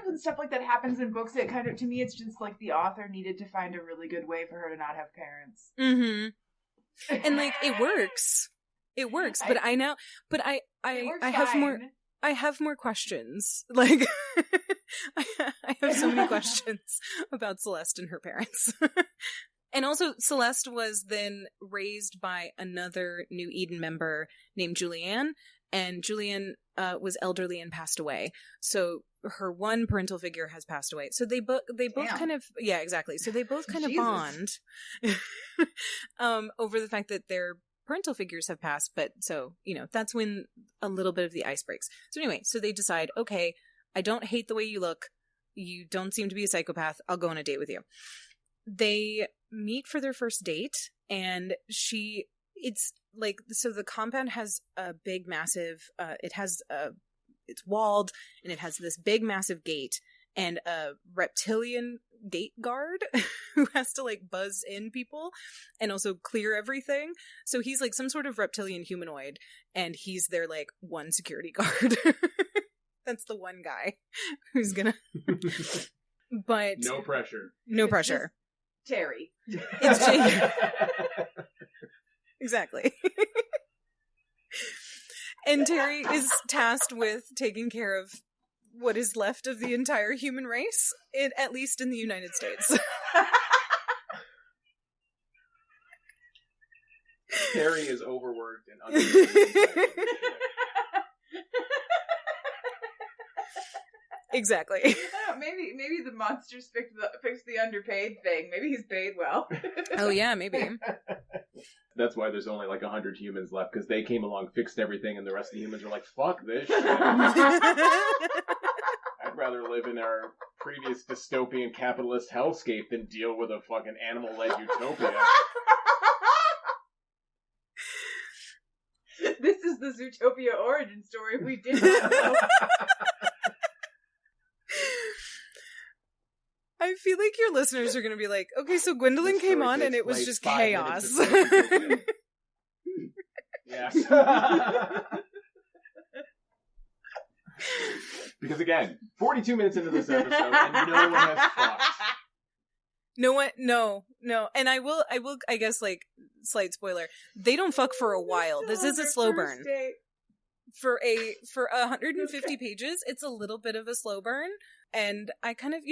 S3: when stuff like that happens in books, it kind of, to me, it's just like the author needed to find a really good way for her to not have parents.
S2: Mm-hmm. And like it works. It works, but I have more questions. Like I have so many questions about Celeste and her parents. And also Celeste was then raised by another New Eden member named Julianne, and Julianne was elderly and passed away. So her one parental figure has passed away. So they both kind of, yeah, exactly. So they both kind of bond over the fact that their parental figures have passed. But so, that's when a little bit of the ice breaks. So anyway, so they decide, okay, I don't hate the way you look. You don't seem to be a psychopath. I'll go on a date with you. They meet for their first date, and it's like, so the compound has a big, massive, it's walled, and it has this big, massive gate, and a reptilian gate guard who has to like buzz in people and also clear everything. So he's like some sort of reptilian humanoid, and he's their like one security guard. That's the one guy who's gonna but
S4: no pressure.
S3: Terry.
S2: It's Jake. Exactly. And Terry is tasked with taking care of what is left of the entire human race, at least in the United States.
S4: Terry is overworked and underpaid.
S2: Exactly.
S3: Maybe the monsters fix the underpaid thing. Maybe he's paid well.
S2: Oh yeah, maybe.
S4: That's why there's only like 100 humans left, because they came along, fixed everything, and the rest of the humans are like, fuck this shit. I'd rather live in our previous dystopian capitalist hellscape than deal with a fucking animal-led utopia.
S3: This is the Zootopia origin story we did not know.
S2: I feel like your listeners are going to be like, okay, so Gwendolyn came on and it was just chaos.
S4: Yeah. Because again, 42 minutes into this episode and no one has fucked.
S2: No. And I will, I guess, like, slight spoiler. They don't fuck for a while. This is a slow burn. For 150 pages, it's a little bit of a slow burn. And I kind of,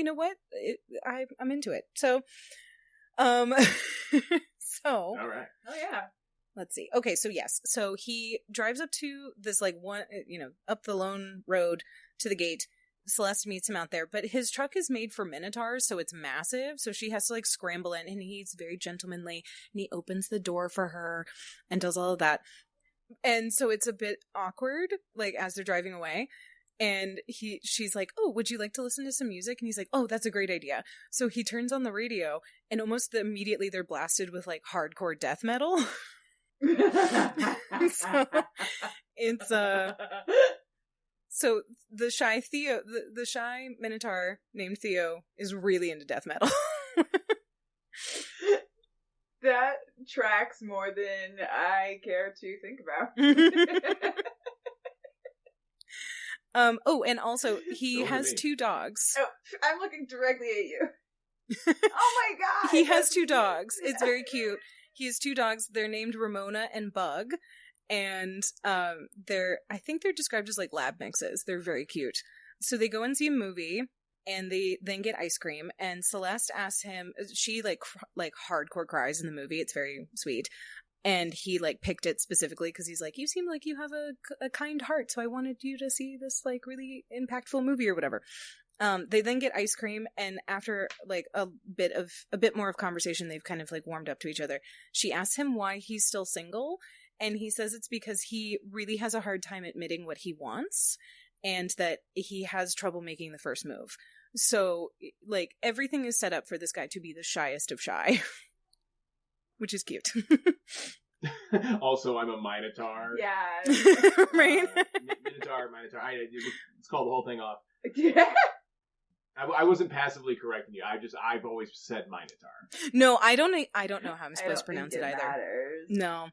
S2: I'm into it. So, all right.
S3: Oh yeah.
S2: Let's see. Okay, so yes. So he drives up to this like up the lone road to the gate. Celeste meets him out there, but his truck is made for Minotaurs, so it's massive. So she has to like scramble in, and he's very gentlemanly, and he opens the door for her and does all of that. And so it's a bit awkward, like as they're driving away. And she's like, oh, would you like to listen to some music? And he's like, oh, that's a great idea. So he turns on the radio, and almost immediately they're blasted with like hardcore death metal. So it's so the shy Theo, the shy Minotaur named Theo is really into death metal.
S3: That tracks more than I care to think about.
S2: And also he has two dogs.
S3: Oh, I'm looking directly at you. Oh my god!
S2: He has two dogs. It's very cute. He has two dogs. They're named Ramona and Bug, and I think they're described as like lab mixes. They're very cute. So they go and see a movie, and they then get ice cream. And Celeste asks him. She like hardcore cries in the movie. It's very sweet. And he like picked it specifically because he's like, you seem like you have a kind heart, so I wanted you to see this like really impactful movie or whatever. They then get ice cream, and after like a bit more of conversation, they've kind of like warmed up to each other. She asks him why he's still single, and he says it's because he really has a hard time admitting what he wants, and that he has trouble making the first move. So like everything is set up for this guy to be the shyest of shy. Which is cute.
S4: Also, I'm a Minotaur.
S3: Yeah.
S2: Right?
S4: Minotaur. Let's call the whole thing off.
S3: Yeah.
S4: I wasn't passively correcting you. I've always said Minotaur.
S2: No, I don't know how I'm supposed to pronounce it either.
S3: Matters.
S2: No.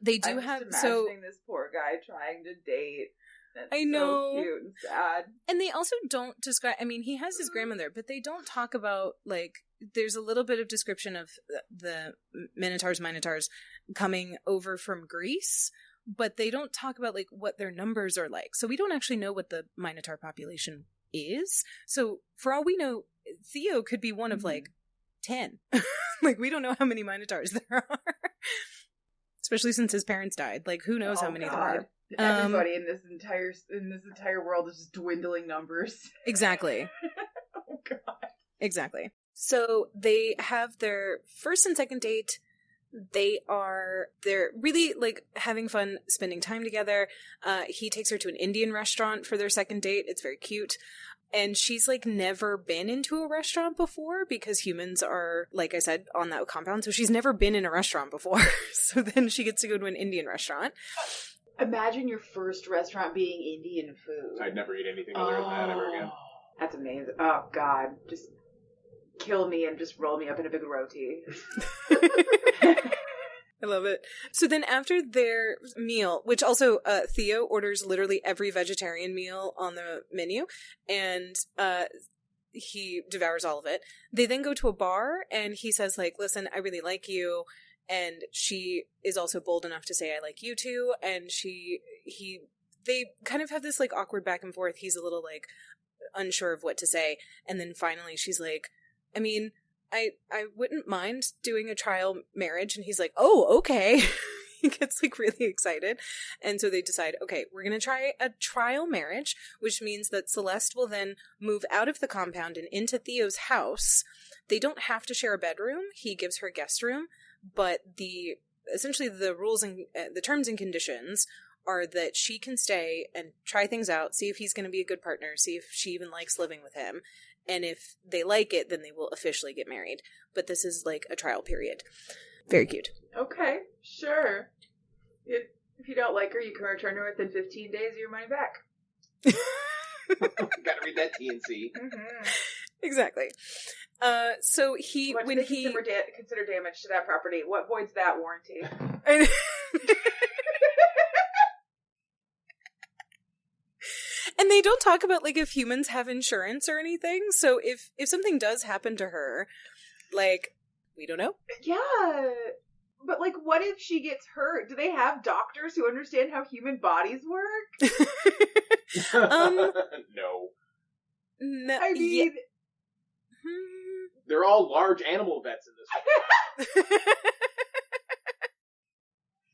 S2: They do
S3: I'm
S2: have
S3: just imagining this poor guy trying to date. That's
S2: I know.
S3: so cute and sad.
S2: And they also don't describe, I mean, he has his grandmother, but they don't talk about, like, there's a little bit of description of the Minotaurs coming over from Greece, but they don't talk about, like, what their numbers are like. So we don't actually know what the Minotaur population is. So for all we know, Theo could be one of, like, 10. Like, we don't know how many Minotaurs there are. Especially since his parents died. Like, who knows how many there are.
S3: Everybody in this entire world is just dwindling numbers.
S2: Exactly.
S3: Oh god.
S2: Exactly. So they have their first and second date. They're really, like, having fun spending time together. He takes her to an Indian restaurant for their second date. It's very cute. And she's, like, never been into a restaurant before because humans are, like I said, on that compound. So she's never been in a restaurant before. So then she gets to go to an Indian restaurant.
S3: Imagine your first restaurant being Indian food.
S4: I'd never eat anything other than that ever again.
S3: That's amazing. Oh god. Just kill me and just roll me up in a big roti.
S2: I love it. So then after their meal, which also Theo orders literally every vegetarian meal on the menu, and he devours all of it. They then go to a bar, and he says, like, listen, I really like you. And she is also bold enough to say, I like you too. And they kind of have this, like, awkward back and forth. He's a little, like, unsure of what to say. And then finally she's like, I mean, I wouldn't mind doing a trial marriage. And he's like, oh, okay. He gets, like, really excited. And so they decide, okay, we're going to try a trial marriage, which means that Celeste will then move out of the compound and into Theo's house. They don't have to share a bedroom. He gives her a guest room. But essentially the rules and the terms and conditions are that she can stay and try things out, see if he's going to be a good partner, see if she even likes living with him. And if they like it, then they will officially get married. But this is, like, a trial period. Very cute.
S3: Okay, sure. If you don't like her, you can return her within 15 days of your money back.
S4: Gotta read that T&C.
S3: Mm-hmm.
S2: Exactly. So
S3: what do they consider damage to that property? What voids that warranty?
S2: And they don't talk about, like, if humans have insurance or anything. So if something does happen to her, like, we don't know.
S3: Yeah. But, like, what if she gets hurt? Do they have doctors who understand how human bodies work?
S4: No.
S3: I mean...
S4: They're all large animal vets in this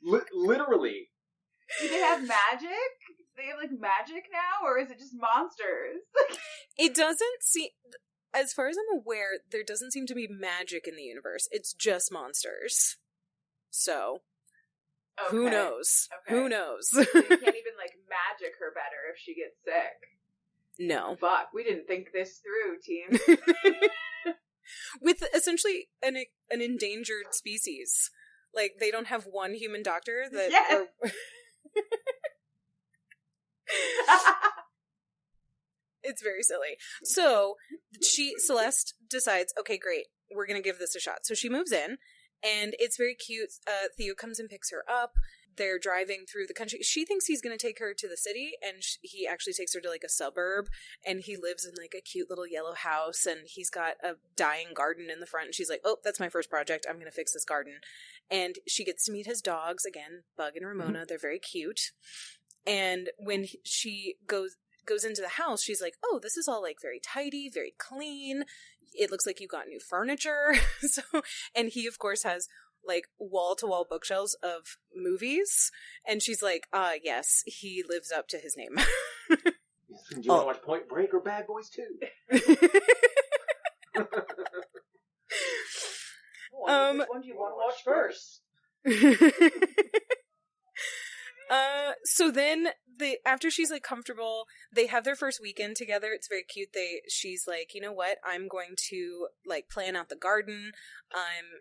S4: one. Literally.
S3: Do they have magic? Do they have, like, magic now? Or is it just monsters?
S2: It doesn't seem... As far as I'm aware, there doesn't seem to be magic in the universe. It's just monsters. So, okay. Who knows? Okay. Who knows?
S3: So you can't even, like, magic her better if she gets sick.
S2: No.
S3: Fuck, we didn't think this through, team.
S2: With essentially an endangered species. Like, they don't have one human doctor that...
S3: Yes!
S2: It's very silly. So, Celeste decides, okay, great, we're going to give this a shot. So she moves in, and it's very cute. Theo comes and picks her up. They're driving through the country. She thinks he's going to take her to the city, and he actually takes her to, like, a suburb, and he lives in, like, a cute little yellow house, and he's got a dying garden in the front, and she's like, oh, that's my first project. I'm going to fix this garden. And she gets to meet his dogs, again, Bug and Ramona. Mm-hmm. They're very cute. And when she goes into the house, she's like, oh, this is all, like, very tidy, very clean. It looks like you got new furniture. And he, of course, has, like, wall-to-wall bookshelves of movies. And she's like, yes, he lives up to his name.
S4: Do you want to watch Point Break or Bad Boys 2?
S3: Which one do you want to watch first?
S2: So then after she's like comfortable, they have their first weekend together. It's very cute. She's like, you know what? I'm going to like plan out the garden.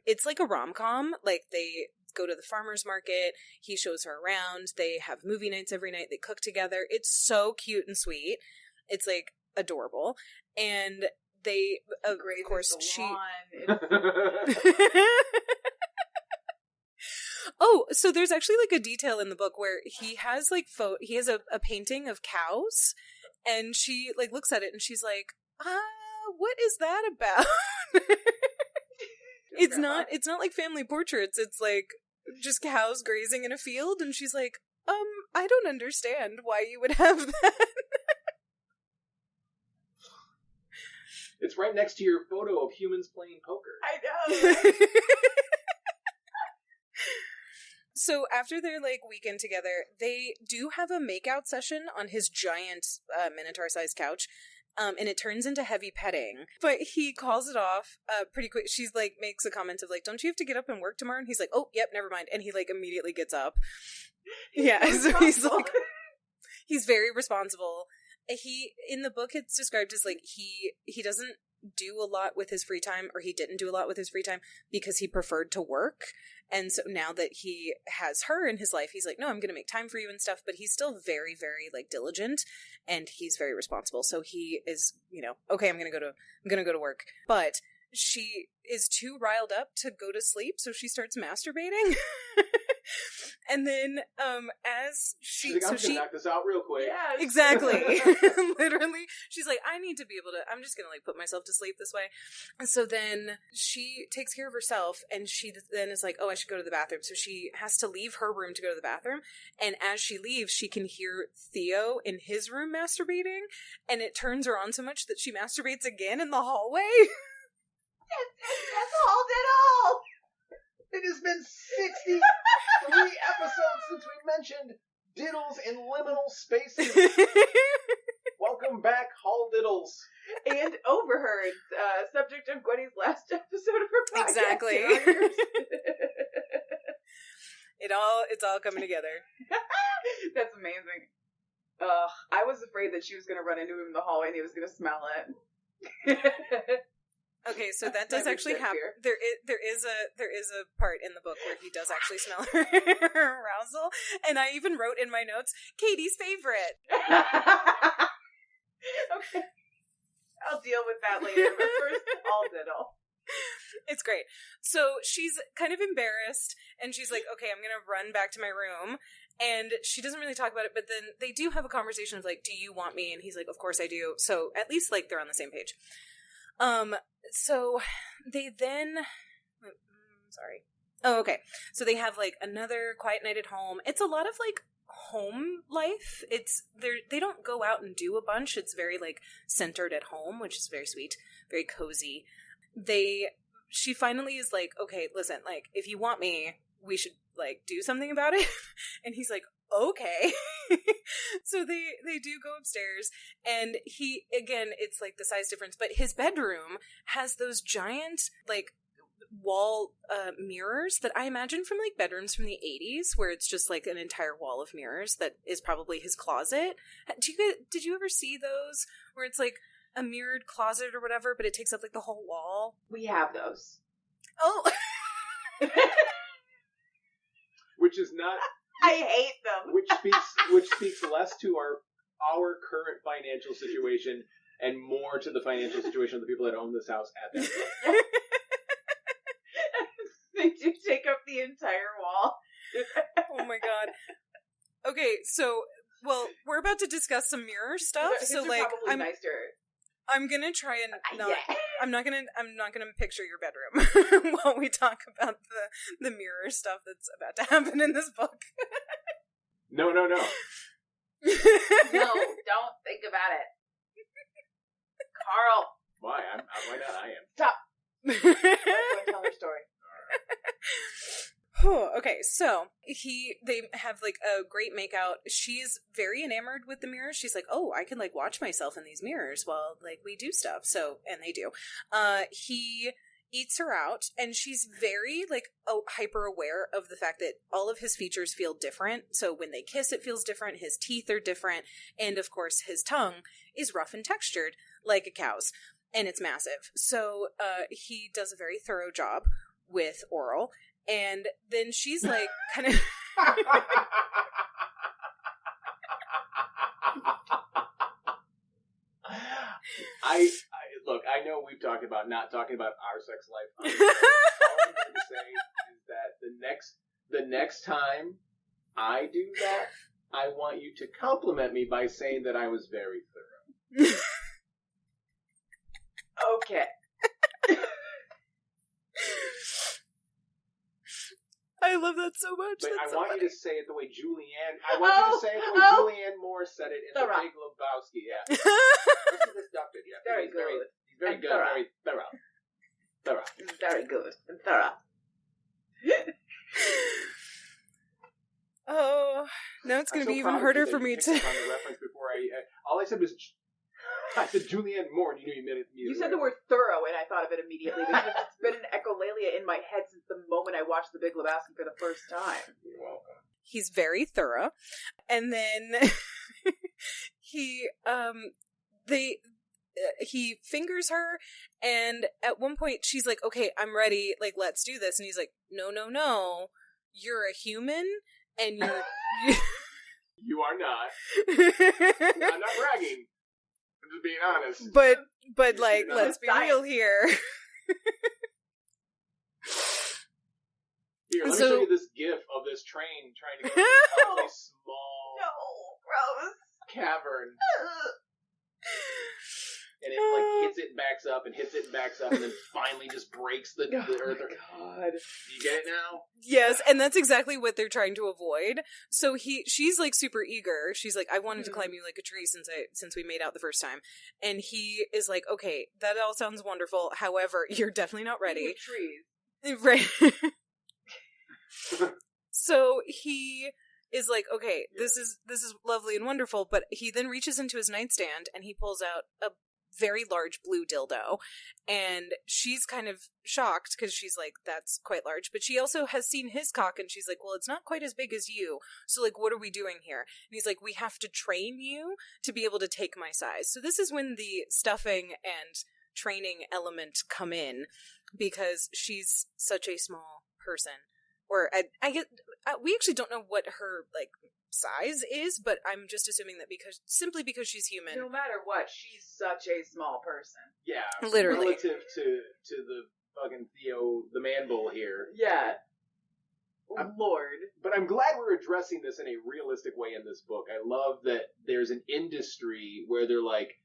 S2: It's like a rom-com. Like they go to the farmer's market. He shows her around. They have movie nights every night. They cook together. It's so cute and sweet. It's like adorable. And they, of course, Oh, so there's actually like a detail in the book where he has like he has a painting of cows, and she like looks at it and she's like, what is that about? It's not like family portraits. It's like just cows grazing in a field, and she's like, I don't understand why you would have that.
S4: It's right next to your photo of humans playing poker.
S3: I know.
S2: So after their like weekend together, they do have a makeout session on his giant Minotaur-sized couch, and it turns into heavy petting. But he calls it off pretty quick. She's like makes a comment of like, "Don't you have to get up and work tomorrow?" And he's like, "Oh, yep, never mind." And he like immediately gets up. Yeah, so he's like, he's very responsible. He in the book it's described as like he doesn't do a lot with his free time, or he didn't do a lot with his free time because he preferred to work. And so now that he has her in his life, he's like, no, I'm going to make time for you and stuff. But he's still very, very like diligent, and he's very responsible. So he is, you know, okay, I'm going to go to work. But she is too riled up to go to sleep, so she starts masturbating. And then as she's like,
S4: I'm gonna knock this out real quick.
S3: Yeah,
S2: exactly. Literally, she's like, I need to be able to, I'm just gonna like put myself to sleep this way. And so then she takes care of herself, and she then is like, oh, I should go to the bathroom. So she has to leave her room to go to the bathroom, and as she leaves, she can hear Theo in his room masturbating, and it turns her on so much that she masturbates again in the hallway.
S3: That's all did all.
S4: It has been 63 episodes since we mentioned diddles in liminal spaces. Welcome back, Hall Diddles.
S3: And overheard, subject of Gwenny's last episode of her podcast.
S2: Exactly. It's all coming together.
S3: That's amazing. I was afraid that she was going to run into him in the hallway and he was going to smell it.
S2: Okay, so that does actually happen. There is a part in the book where he does actually smell her arousal, and I even wrote in my notes, Katie's favorite.
S3: Okay, I'll deal with that later. But first, I'll diddle.
S2: It's great. So she's kind of embarrassed, and she's like, "Okay, I'm gonna run back to my room." And she doesn't really talk about it, but then they do have a conversation of like, "Do you want me?" And he's like, "Of course I do." So at least like they're on the same page. So they then, sorry. Oh, okay. So they have like another quiet night at home. It's a lot of like home life. They don't go out and do a bunch. It's very like centered at home, which is very sweet, very cozy. She finally is like, okay, listen, like if you want me, we should like do something about it. And he's like, okay. So they do go upstairs, and he, again, it's like the size difference, but his bedroom has those giant like wall mirrors that I imagine from like bedrooms from the 80s, where it's just like an entire wall of mirrors that is probably his closet. Did you ever see those where it's like a mirrored closet or whatever, but it takes up like the whole wall?
S3: We have those.
S2: Oh.
S4: Which is not...
S3: I hate them.
S4: which speaks less to our current financial situation and more to the financial situation of the people that own this house at that time.
S3: They do take up the entire wall.
S2: Oh my god. Okay, so we're about to discuss some mirror stuff. So like I'm gonna try and not. Yeah. I'm not gonna picture your bedroom while we talk about the mirror stuff that's about to happen in this book.
S4: No.
S3: No, don't think about it. Carl.
S4: Why? Why not? I am.
S3: Stop. Let Gwen tell her story.
S2: Okay, so they have like a great makeout. She's very enamored with the mirrors. She's like, oh, I can like watch myself in these mirrors while like we do stuff. So, and they do. He eats her out, and she's very, like, hyper aware of the fact that all of his features feel different. So when they kiss, it feels different. His teeth are different. And, of course, his tongue is rough and textured like a cow's. And it's massive. So he does a very thorough job with oral. And then she's, like, kind of...
S4: I look, I know we've talked about not talking about our sex life. All I'm going to say is that the next time I do that, I want you to compliment me by saying that I was very thorough.
S3: Okay.
S2: I love that so much.
S4: But
S2: That's
S4: I
S2: so
S4: want
S2: funny.
S4: you to say it the way Julianne. I want you to say it the way Julianne Moore said it in The Big Lebowski. Yeah. This is Dr. Yeah.
S3: Very
S4: he's
S3: good.
S4: He's very
S3: And
S4: good.
S3: thorough.
S4: Very thorough. Thorough.
S3: Very good and thorough.
S2: Oh, now it's going to be even harder for me to...
S4: On the reference before all I said was... I said Julianne Moore, and you knew you meant it immediately.
S3: You said the word thorough, and I thought of it immediately because it's been an echolalia in my head since the moment I watched The Big Lebowski for the first time.
S4: You're welcome.
S2: He's very thorough. And then he fingers her, and at one point she's like, okay, I'm ready, like, let's do this. And he's like, no, you're a human, and you're...
S4: You are not. I'm not bragging. I'm just being honest.
S2: But like, let's be real here.
S4: Here, let me show you this gif of this train trying to go through a small
S3: gross
S4: cavern. And it like hits it and backs up and hits it and backs up and then finally just breaks the earth.
S3: Oh my God.
S4: Do you get it now?
S2: Yes, and that's exactly what they're trying to avoid. So she's like super eager. She's like, I wanted to climb you like a tree since we made out the first time. And he is like, okay, that all sounds wonderful. However, you're definitely not ready.
S3: Trees.
S2: Right. So he is like, okay, this is lovely and wonderful, but he then reaches into his nightstand and he pulls out a very large blue dildo, and she's kind of shocked because she's like, that's quite large, but she also has seen his cock and she's like, well, it's not quite as big as you, so like, what are we doing here? And he's like, we have to train you to be able to take my size. So this is when the stuffing and training element come in, because she's such a small person. Or I get, we actually don't know what her like size is, but I'm just assuming that simply because she's human.
S3: No matter what, she's such a small person.
S4: Yeah,
S2: literally.
S4: Relative to the fucking Theo, the man bull here.
S3: Yeah. Lord.
S4: But I'm glad we're addressing this in a realistic way in this book. I love that there's an industry where they're like,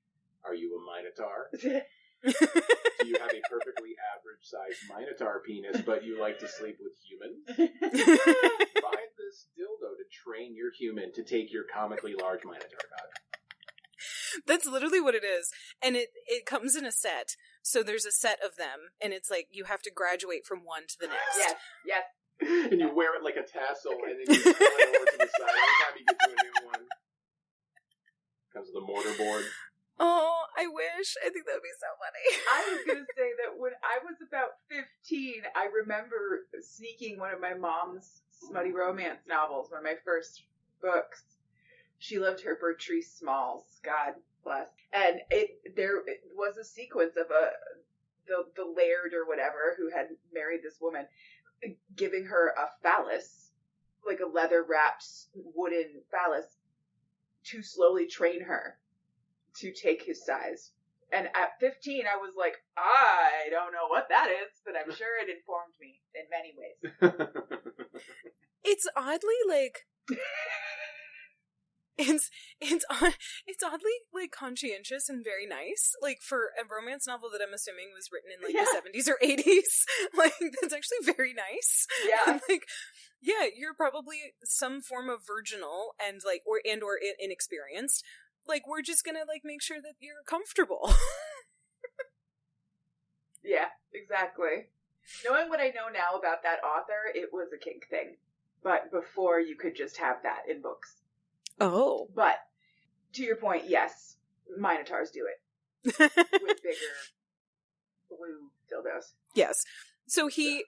S4: are you a Minotaur? Do you have a perfectly average-sized Minotaur penis, but you like to sleep with humans? Buy this dildo to train your human to take your comically large Minotaur dog.
S2: That's literally what it is. And it comes in a set. So there's a set of them, and it's like you have to graduate from one to the next.
S3: Yes.
S4: And you wear it like a tassel, and then you pull it over to the side every time you get to a new one. Comes with a mortar board.
S2: Oh, I wish. I think that would be so funny.
S3: I was going to say that when I was about 15, I remember sneaking one of my mom's smutty romance novels, one of my first books. She loved her Bertrice Smalls, God bless. And there was a sequence of the laird or whatever who had married this woman giving her a phallus, like a leather-wrapped wooden phallus, to slowly train her to take his size. And at 15, I was like, I don't know what that is, but I'm sure it informed me in many ways.
S2: It's oddly like it's oddly like conscientious and very nice, like for a romance novel that I'm assuming was written in like the 70s or 80s. Like that's actually very nice.
S3: Yeah.
S2: And, like, yeah, you're probably some form of virginal and like or inexperienced. Like, we're just gonna, like, make sure that you're comfortable.
S3: Yeah, exactly. Knowing what I know now about that author, it was a kink thing. But before, you could just have that in books.
S2: Oh.
S3: But, to your point, yes, Minotaurs do it. With bigger blue dildos.
S2: Yes. So he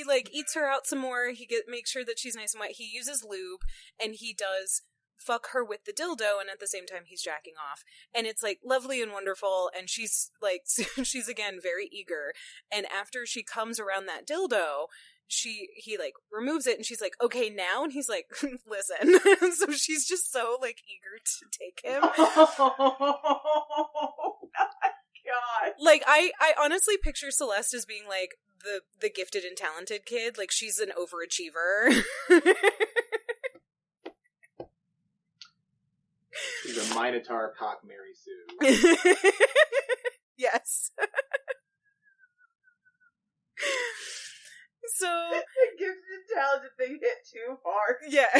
S2: like eats her out some more. He makes sure that she's nice and wet. He uses lube, and he does fuck her with the dildo, and at the same time he's jacking off, and it's like lovely and wonderful, and she's like she's again very eager, and after she comes around that dildo, he like removes it, and she's like, okay now, and he's like, listen. So she's just so like eager to take him.
S3: Oh God.
S2: Like I honestly picture Celeste as being like the gifted and talented kid. Like she's an overachiever.
S4: She's a Minotaur cock Mary Sue.
S2: Yes. So
S3: The gifted and talented thing hit too hard.
S2: yeah.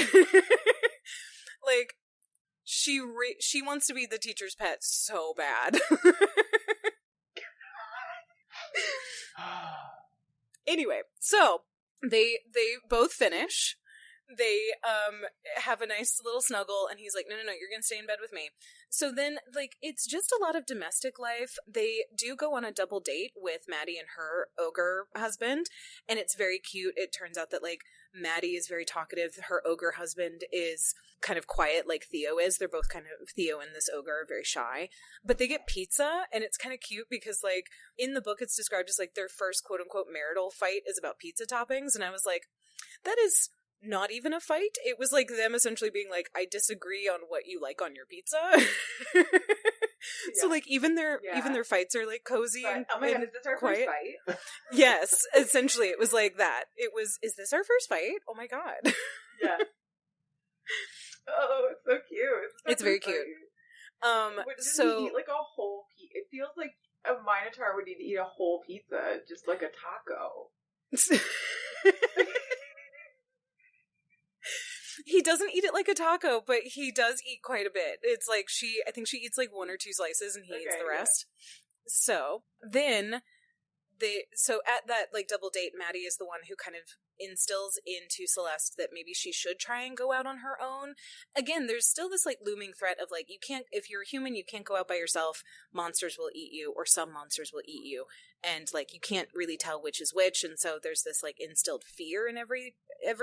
S2: Like she wants to be the teacher's pet so bad. Anyway, so they both finish. They have a nice little snuggle, and he's like, no, you're gonna stay in bed with me. So then, like, it's just a lot of domestic life. They do go on a double date with Maddie and her ogre husband, and it's very cute. It turns out that, like, Maddie is very talkative. Her ogre husband is kind of quiet, like Theo is. They're both kind of, Theo and this ogre are very shy. But they get pizza, and it's kind of cute because, like, in the book it's described as, like, their first quote-unquote marital fight is about pizza toppings, and I was like, that is not even a fight. It was like them essentially being like, I disagree on what you like on your pizza. So like even their fights are like cozy and
S3: oh my God, is this our
S2: quiet.
S3: first fight?
S2: Yes, essentially it was like that. It was, is this our first fight? Oh my God.
S3: Yeah. Oh, it's so cute.
S2: It's very cute.
S3: So he eat like a whole pizza? It feels like a Minotaur would need to eat a whole pizza, just like a taco.
S2: He doesn't eat it like a taco, but he does eat quite a bit. It's like I think she eats like 1 or 2 slices and he eats the rest. Yeah. So then so at that like double date, Maddie is the one who kind of instills into Celeste that maybe she should try and go out on her own. Again, there's still this like looming threat of like, you can't, if you're a human, you can't go out by yourself. Monsters will eat you, or some monsters will eat you. And like, you can't really tell which is which. And so there's this like instilled fear in every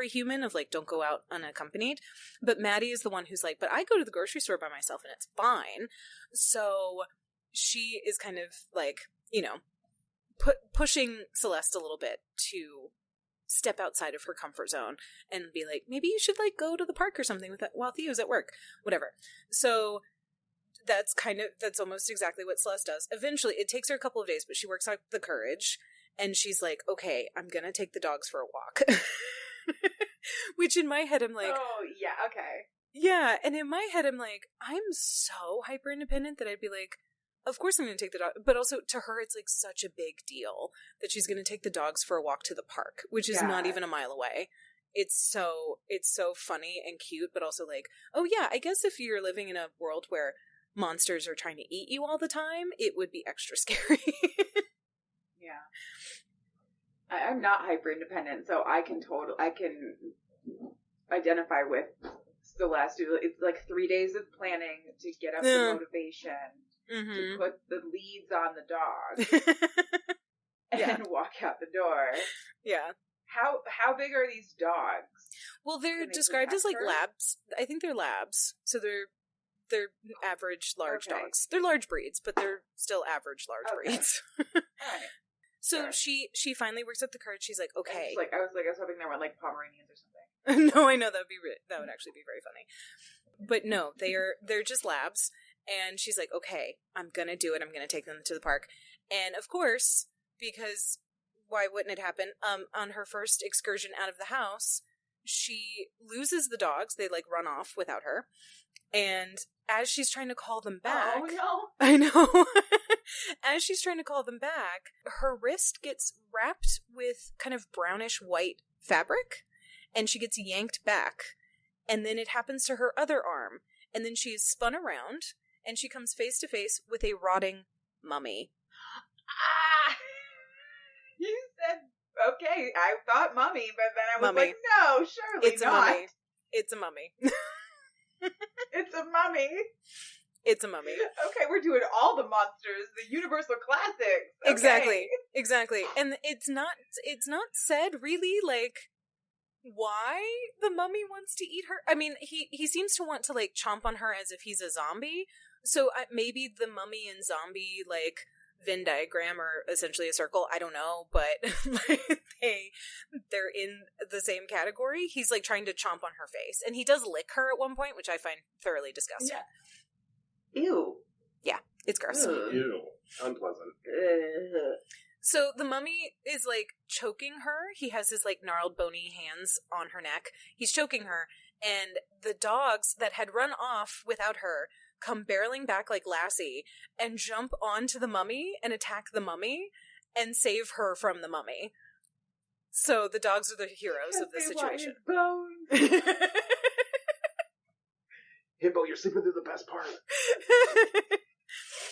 S2: human of like, don't go out unaccompanied. But Maddie is the one who's like, but I go to the grocery store by myself and it's fine. So she is kind of like, you know, pushing Celeste a little bit to step outside of her comfort zone and be like, maybe you should like go to the park or something with that while Theo's at work, whatever. So that's almost exactly what Celeste does. Eventually, it takes her a couple of days, but she works out the courage and she's like, okay, I'm gonna take the dogs for a walk. Which in my head, I'm like,
S3: oh yeah, okay.
S2: Yeah, and in my head, I'm like, I'm so hyper independent that I'd be like, of course I'm going to take the dog. But also to her, it's like such a big deal that she's going to take the dogs for a walk to the park, which is not even a mile away. It's so funny and cute, but also like, oh yeah, I guess if you're living in a world where monsters are trying to eat you all the time, it would be extra scary.
S3: Yeah. I'm not hyper independent, so I can identify with Celeste. It's like 3 days of planning to get up the motivation. Mm-hmm. To put the leads on the dog and walk out the door. Yeah. How big are these dogs?
S2: Well, they're described as like labs. I think they're labs. So they're average large dogs. They're large breeds, but they're still average large breeds. All right. So she finally works up the courage. She's like, okay.
S3: I was hoping there were like Pomeranians or something.
S2: No, I know that would actually be very funny. But no, they're just labs. And she's like, okay, I'm going to do it. I'm going to take them to the park. And of course, because why wouldn't it happen? On her first excursion out of the house, she loses the dogs. They like run off without her. And as she's trying to call them back.
S3: Oh, no.
S2: I know. As she's trying to call them back, her wrist gets wrapped with kind of brownish white fabric. And she gets yanked back. And then it happens to her other arm. And then she is spun around. And she comes face to face with a rotting mummy.
S3: Ah! You said, okay, I thought mummy, but then I was like, no, surely
S2: it's a
S3: not.
S2: Mummy. It's a mummy.
S3: It's a mummy.
S2: It's a mummy.
S3: Okay, we're doing all the monsters, the Universal Classics. Okay.
S2: Exactly. Exactly. And it's not said really, like, why the mummy wants to eat her. I mean, he seems to want to, like, chomp on her as if he's a zombie. So maybe the mummy and zombie, like, Venn diagram are essentially a circle. I don't know, but they're in the same category. He's, like, trying to chomp on her face. And he does lick her at one point, which I find thoroughly disgusting.
S3: Yeah. Ew.
S2: Yeah, it's gross.
S5: Ew. Unpleasant.
S2: So the mummy is, like, choking her. He has his, like, gnarled, bony hands on her neck. He's choking her, and the dogs that had run off without her come barreling back like Lassie and jump onto the mummy and attack the mummy and save her from the mummy. So the dogs are the heroes of this situation.
S5: Hippo, you're sleeping through the best part.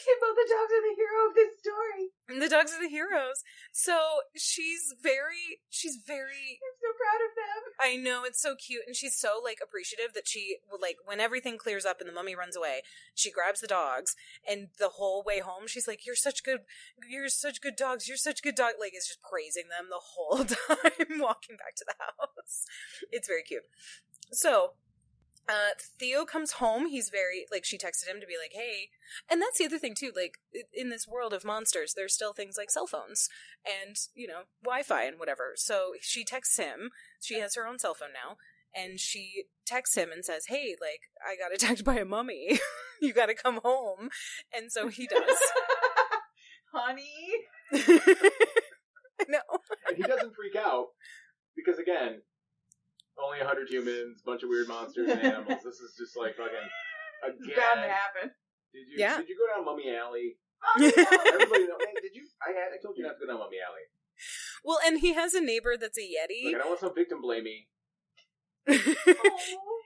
S3: Hippo, the dogs are the hero of this story.
S2: And the dogs are the heroes. So she's very
S3: I'm so proud of them.
S2: I know, it's so cute, and she's so, like, appreciative that she, like, when everything clears up and the mummy runs away, she grabs the dogs, and the whole way home, she's like, you're such good dogs, you're such good dog, like, is just praising them the whole time walking back to the house. It's very cute. So, Theo comes home. He's very, like, she texted him to be like, hey, and that's the other thing too, like, in this world of monsters, there's still things like cell phones and, you know, Wi-Fi and whatever. So she texts him. She has her own cell phone now, and she texts him and says, hey, like, I got attacked by a mummy. You gotta come home. And so he does.
S3: Honey.
S2: I know.
S5: And he doesn't freak out because, again, only 100 humans, bunch of weird monsters and animals. This is just like fucking again.
S3: It's bound to happen.
S5: Did you
S2: Yeah.
S5: Did you go down Mummy Alley?
S3: Oh, no.
S5: Everybody know. Hey, did you? I told you not to go down Mummy Alley.
S2: Well, and he has a neighbor that's a Yeti.
S5: Look, I don't want some victim blaming.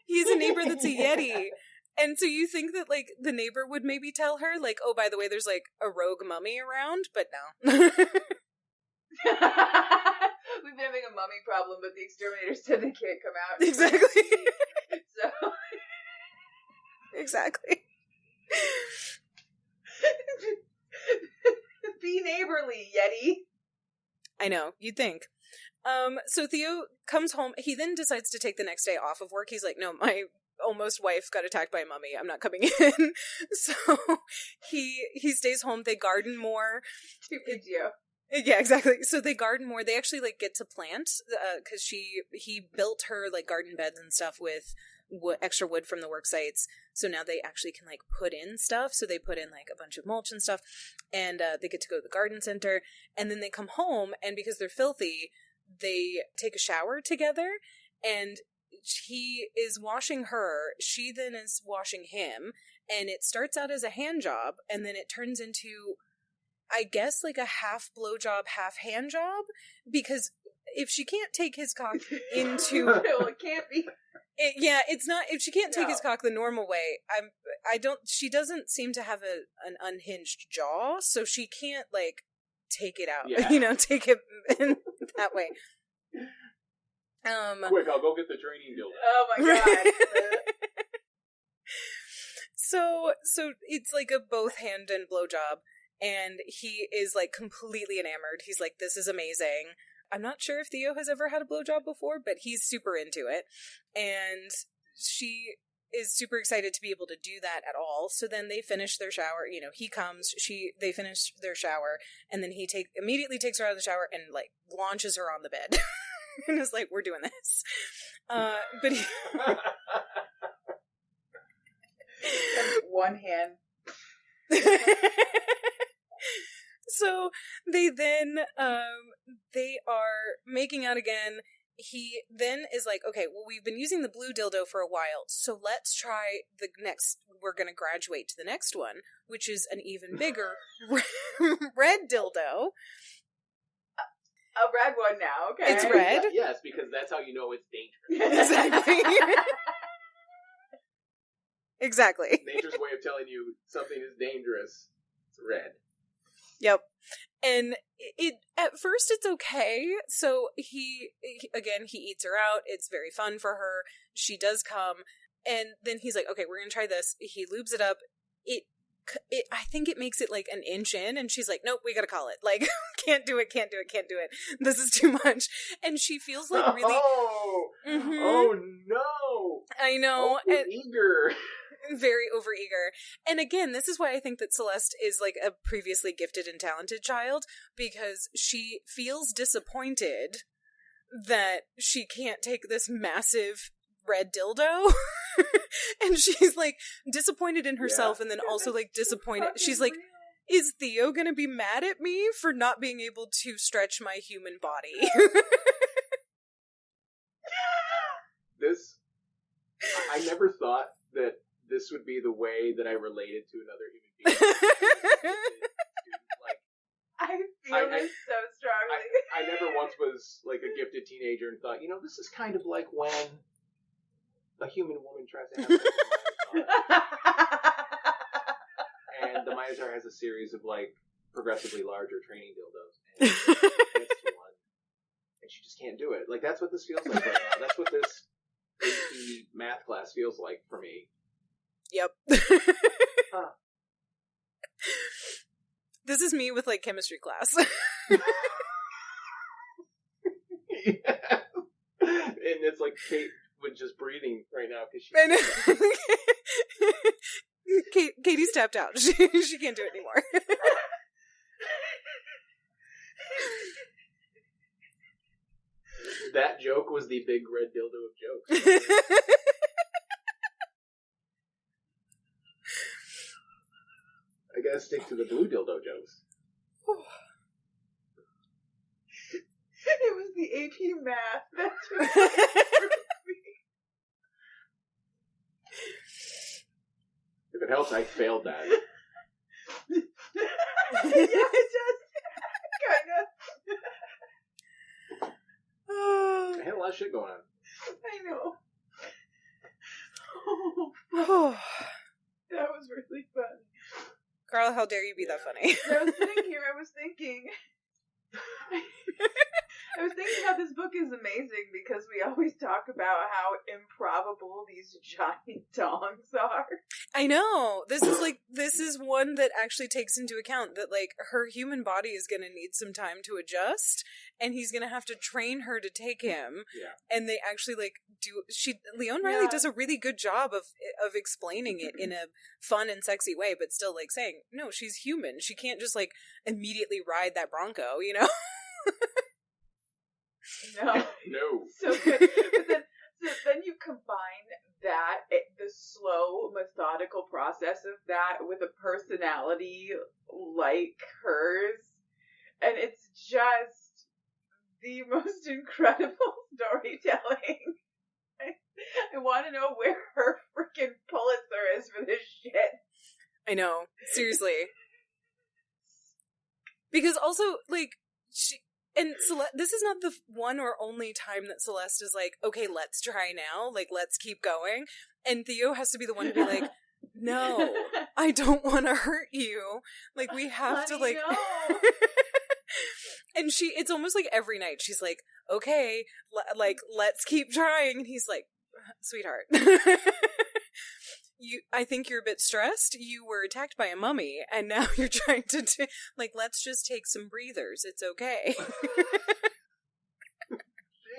S2: He's a neighbor that's a Yeti. And so you think that, like, the neighbor would maybe tell her, like, oh, by the way, there's, like, a rogue mummy around, but no.
S3: We've been having a mummy problem, but the exterminators said they can't come out.
S2: Exactly.
S3: So.
S2: Exactly.
S3: Be neighborly, Yeti.
S2: I know, you'd think. So Theo comes home. He then decides to take the next day off of work. He's like, no, my almost wife got attacked by a mummy. I'm not coming in. So he stays home. They garden more.
S3: Stupid you.
S2: Yeah, exactly. So they garden more. They actually, like, get to plant, because he built her, like, garden beds and stuff with extra wood from the work sites. So now they actually can, like, put in stuff. So they put in, like, a bunch of mulch and stuff, and they get to go to the garden center. And then they come home, and because they're filthy, they take a shower together, and he is washing her. She then is washing him, and it starts out as a hand job, and then it turns into, I guess, like, a half blowjob, half hand job, because if she can't take his cock into,
S3: No, it can't be.
S2: it's not. If she can't take his cock the normal way, she doesn't seem to have an unhinged jaw, so she can't, like, take it out.
S5: Yeah.
S2: You know, take it in that way.
S5: Quick, I'll go get the training dildo.
S3: Oh my god.
S2: So it's like a both hand and blowjob. And he is, like, completely enamored. He's like, this is amazing. I'm not sure if Theo has ever had a blowjob before, but he's super into it. And she is super excited to be able to do that at all. So then they finish their shower. You know, he comes, they finish their shower, and then he immediately takes her out of the shower and, like, launches her on the bed. And is like, we're doing this. But he...
S3: One hand.
S2: So they then, they are making out again. He then is like, okay, well, we've been using the blue dildo for a while, so let's try the next, we're going to graduate to the next one, which is an even bigger red dildo.
S3: A red one now, okay.
S2: It's red.
S5: Yes, because that's how you know it's dangerous.
S2: Exactly. Exactly.
S5: Nature's way of telling you something is dangerous. It's red.
S2: Yep. And it at first it's okay. So he eats her out. It's very fun for her. She does come, and then he's like, okay, we're gonna try this. He lubes it up. It I think it makes it like an inch in, and she's like, nope, we gotta call it. Like, can't do it. This is too much. And she feels like really...
S5: Oh no!
S2: I know.
S5: Eager.
S2: Very overeager. And again, this is why I think that Celeste is like a previously gifted and talented child, because she feels disappointed that she can't take this massive red dildo. And she's like disappointed in herself, and then also like disappointed. She's like, is Theo gonna be mad at me for not being able to stretch my human body?
S5: I never thought that this would be the way that I related to another human being. Like,
S3: I feel this so strongly.
S5: I never once was like a gifted teenager and thought, this is kind of like when a human woman tries to have sex with a Minotaur. And the Minotaur has a series of like progressively larger training dildos. And she gets to one, and she just can't do it. Like, that's what this feels like right now. That's what this AP math class feels like for me.
S2: Yep. This is me with like chemistry class.
S5: Yeah. And it's like Kate with just breathing right now because she.
S2: Katie's tapped out. She can't do it anymore.
S5: That joke was the big red dildo of jokes. I gotta stick to the blue dildo jokes.
S3: It was the AP math. That's what
S5: If it helps, I failed that.
S3: Yeah, it does. Kind of.
S5: I had a lot of shit going on.
S3: I know. That was really fun.
S2: Carla, how dare you be that funny?
S3: I was sitting here, I was thinking how this book is amazing because we always talk about how improbable these giant dongs are.
S2: I know. This is one that actually takes into account that like her human body is going to need some time to adjust, and he's going to have to train her to take him.
S5: Yeah.
S2: And they actually like Lyonne Riley does a really good job of explaining it in a fun and sexy way, but still like saying, no, she's human. She can't just like immediately ride that Bronco, you know?
S3: No. So good. But then you combine that, the slow, methodical process of that with a personality like hers, and it's just the most incredible storytelling. I want to know where her freaking Pulitzer is for this shit.
S2: I know. Seriously. Because also, like, this is not the one or only time that Celeste is like, okay, let's try now. Like, let's keep going. And Theo has to be the one to be like, no, I don't want to hurt you. Like, we have to, like...
S3: No.
S2: And it's almost like every night she's like, okay, let's keep trying. And he's like, sweetheart, I think you're a bit stressed. You were attacked by a mummy, and now you're trying to let's just take some breathers. It's okay.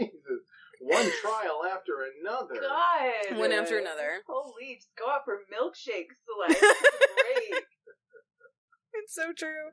S5: Jesus. One trial after another.
S3: God.
S2: One after another.
S3: Holy, just go out for milkshakes, Celeste. Great.
S2: It's so true.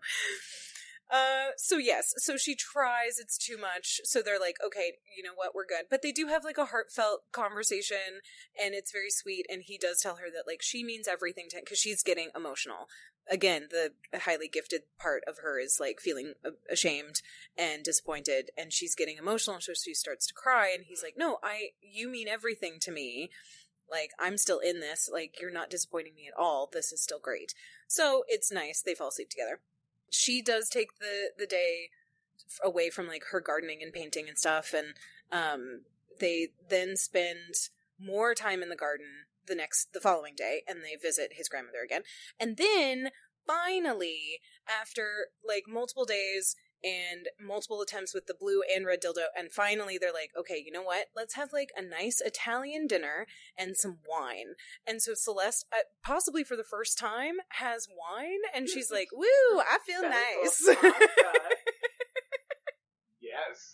S2: So yes, so she tries, it's too much, so they're like, okay, you know what, we're good. But they do have, like, a heartfelt conversation, and it's very sweet, and he does tell her that, like, she means everything to him, because she's getting emotional. Again, the highly gifted part of her is, like, feeling ashamed and disappointed, and she's getting emotional, so she starts to cry, and he's like, no, you mean everything to me. Like, I'm still in this, like, you're not disappointing me at all, this is still great. So, it's nice, they fall asleep together. She does take the day away from, like, her gardening and painting and stuff, and they then spend more time in the garden the following day, and they visit his grandmother again. And then, finally, after, like, multiple days and multiple attempts with the blue and red dildo, and finally they're like, okay, you know what? Let's have like a nice Italian dinner and some wine. And so Celeste, possibly for the first time, has wine, and she's like, woo, I feel nice.
S5: Yes.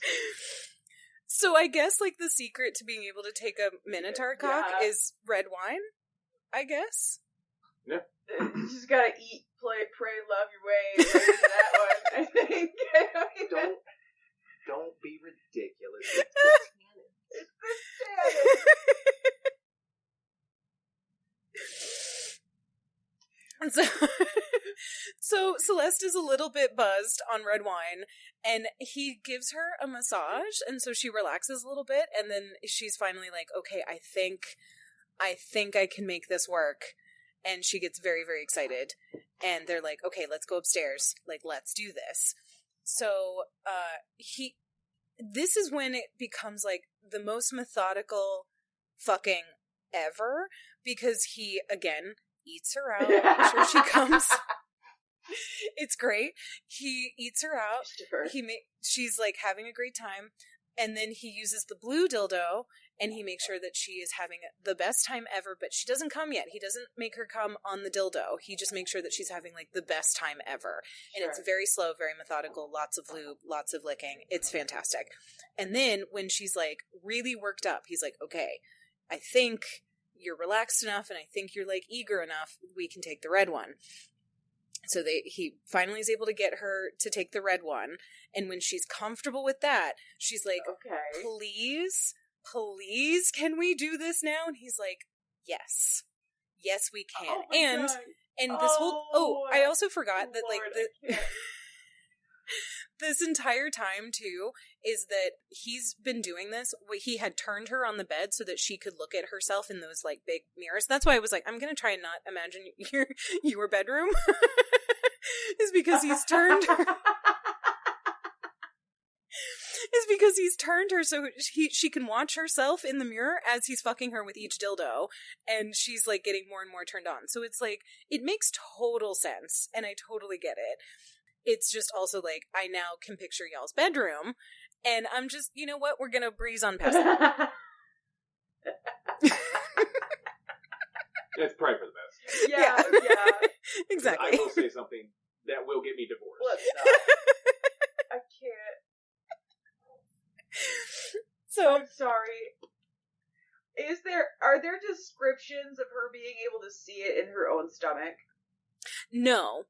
S2: So I guess like the secret to being able to take a Minotaur cock is red wine, I guess.
S5: Yeah.
S3: You just gotta eat, play, pray, love your way right into that one, I think.
S5: Don't be ridiculous. It's the
S3: It's
S2: And so Celeste is a little bit buzzed on red wine, and he gives her a massage, and so she relaxes a little bit, and then she's finally like, okay, I think I can make this work. And she gets very, very excited, and they're like, okay, let's go upstairs. Like, let's do this. So, this is when it becomes like the most methodical fucking ever, because he, again, eats her out. Sure, she comes. It's great. He eats her out. She's like having a great time. And then he uses the blue dildo, and he makes sure that she is having the best time ever, but she doesn't come yet. He doesn't make her come on the dildo. He just makes sure that she's having like the best time ever. And it's very slow, very methodical, lots of lube, lots of licking. It's fantastic. And then when she's like really worked up, he's like, okay, I think you're relaxed enough, and I think you're like eager enough. We can take the red one. So he finally is able to get her to take the red one. And when she's comfortable with that, she's like, okay, please, can we do this now? And he's like, yes, we can. And this whole, I also forgot that like this entire time too is that he's been doing this. He had turned her on the bed so that she could look at herself in those like big mirrors. That's why I was like, I'm going to try and not imagine your bedroom is because he's turned her. Is because he's turned her so she can watch herself in the mirror as he's fucking her with each dildo, and she's like getting more and more turned on. So it's like, it makes total sense, and I totally get it. It's just also like, I now can picture y'all's bedroom, and I'm just, you know what, we're gonna breeze on past that.
S5: Let's pray for the best.
S3: Yeah.
S2: Exactly.
S5: I will say something that will get me divorced.
S3: Let's not. I can't.
S2: So
S3: I'm sorry. Are there descriptions of her being able to see it in her own stomach?
S2: No.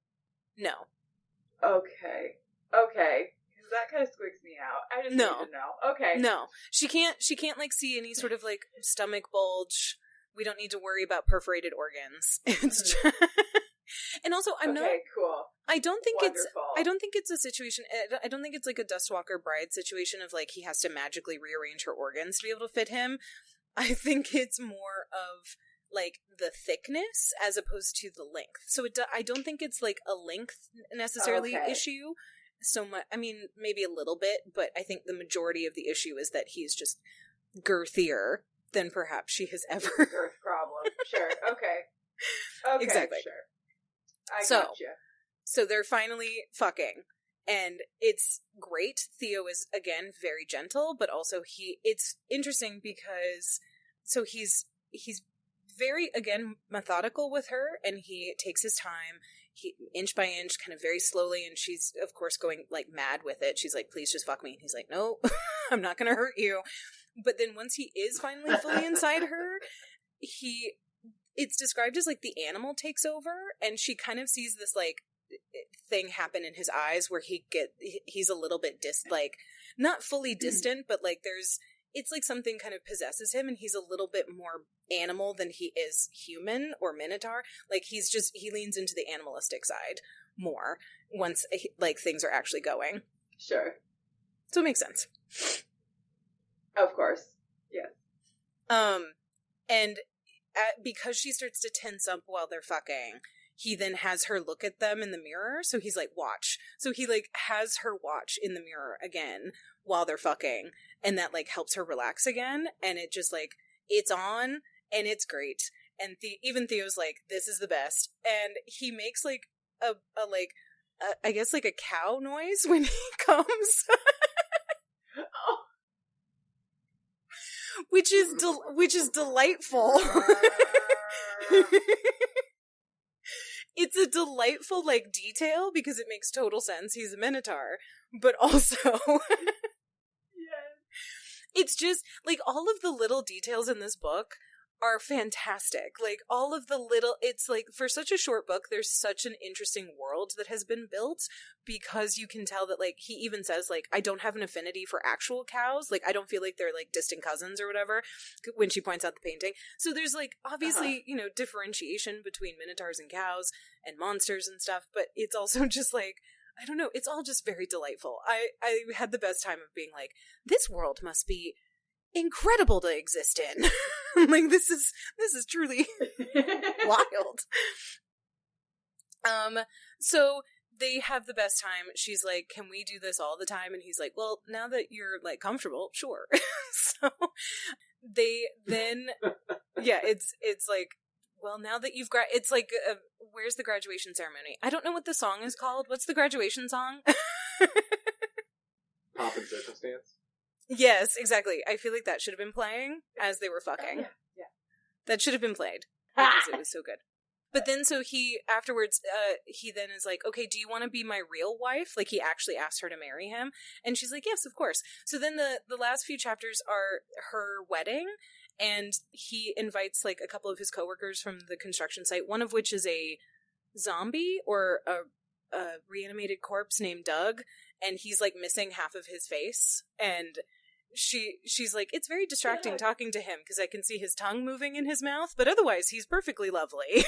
S3: Okay. Because that kind of squeaks me out. I just need to know. Okay.
S2: No. She can't like see any sort of like stomach bulge. We don't need to worry about perforated organs. It's just... And also,
S3: cool.
S2: I don't think it's a situation. I don't think it's like a Dustwalker Bride situation of like he has to magically rearrange her organs to be able to fit him. I think it's more of like the thickness as opposed to the length. So I don't think it's like a length necessarily issue so much. I mean, maybe a little bit, but I think the majority of the issue is that he's just girthier than perhaps she has ever.
S3: Girth problem. Sure. Okay.
S2: Exactly.
S3: Sure. I gotcha.
S2: So they're finally fucking, and it's great. Theo is again very gentle, but also it's interesting because he's very again methodical with her, and he takes his time, he inch by inch, kind of very slowly, and she's of course going like mad with it. She's like, please just fuck me, and he's like, no, I'm not gonna hurt you. But then once he is finally fully inside her, it's described as like the animal takes over, and she kind of sees this like thing happen in his eyes where he's a little bit like not fully distant, but like it's like something kind of possesses him, and he's a little bit more animal than he is human or Minotaur. Like he leans into the animalistic side more once like things are actually going.
S3: Sure.
S2: So it makes sense.
S3: Of course. Yes.
S2: And because she starts to tense up while they're fucking, he then has her look at them in the mirror. So he's like, watch. So he like has her watch in the mirror again while they're fucking, and that like helps her relax again. And it just like, it's on, and it's great. And even Theo's like, this is the best. And he makes like a I guess like a cow noise when he comes. Which is delightful. It's a delightful like detail because it makes total sense. He's a Minotaur, but also it's just like all of the little details in this book are fantastic. Like all of the little, it's like for such a short book, there's such an interesting world that has been built because you can tell that like he even says like, I don't have an affinity for actual cows. Like I don't feel like they're like distant cousins or whatever when she points out the painting. So there's like obviously, you know, differentiation between minotaurs and cows and monsters and stuff, but it's also just like, I don't know, it's all just very delightful. I had the best time of being like, this world must be incredible to exist in. Like this is truly wild. So they have the best time. She's like, can we do this all the time? And he's like, well, now that you're like comfortable, sure. So they then it's like, well, now that you've it's like where's the graduation ceremony? I don't know what the song is called. What's the graduation song?
S5: Pomp and Circumstance.
S2: Yes, exactly. I feel like that should have been playing as they were fucking.
S3: Yeah.
S2: That should have been played because it was so good. But then so he afterwards he then is like, okay, do you want to be my real wife? Like he actually asked her to marry him. And she's like, yes, of course. So then the last few chapters are her wedding, and he invites like a couple of his coworkers from the construction site, one of which is a zombie or a reanimated corpse named Doug, and he's like missing half of his face, and she's like, it's very distracting talking to him because I can see his tongue moving in his mouth, but otherwise he's perfectly lovely.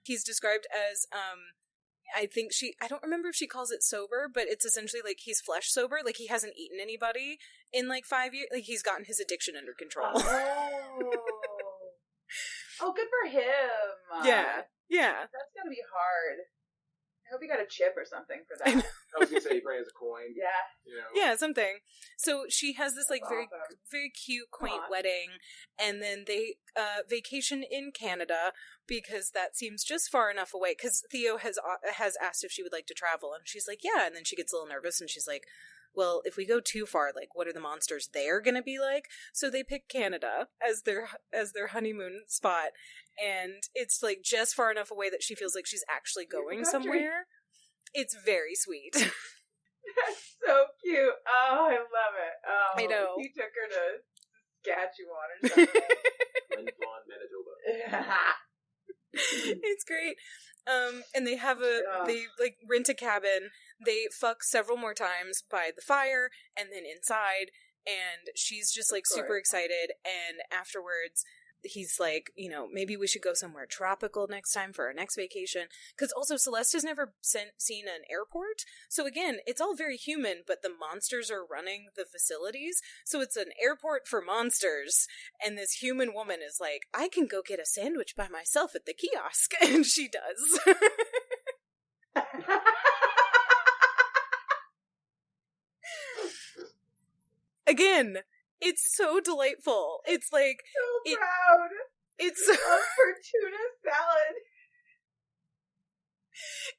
S2: He's described as I don't remember if she calls it sober, but it's essentially like he's flesh sober, like he hasn't eaten anybody in like 5 years, like he's gotten his addiction under control.
S3: Oh, good for him.
S2: Yeah.
S3: That's gotta be hard. I hope he got a chip or something for that.
S5: I was gonna say he probably has a coin.
S3: Yeah.
S5: You know.
S2: Yeah, something. So she has this like
S3: That's
S2: very cute, quaint wedding, and then they vacation in Canada because that seems just far enough away. Because Theo has asked if she would like to travel, and she's like, yeah. And then she gets a little nervous, and she's like, well, if we go too far, like, what are the monsters there gonna be like? So they pick Canada as their honeymoon spot, and it's like just far enough away that she feels like she's actually going somewhere. It's very sweet.
S3: That's so cute. Oh, I love it. Oh,
S2: I know.
S3: He took her to Saskatchewan or something.
S5: Manitoba.
S2: It's great. And they have they like rent a cabin. They fuck several more times by the fire and then inside, and she's just like super excited, and afterwards he's like, you know, maybe we should go somewhere tropical next time for our next vacation. Because also Celeste has never seen an airport. So again, it's all very human, but the monsters are running the facilities. So it's an airport for monsters. And this human woman is like, I can go get a sandwich by myself at the kiosk. And she does. Again, it's so delightful. It's like
S3: so proud.
S2: It's
S3: of her tuna salad.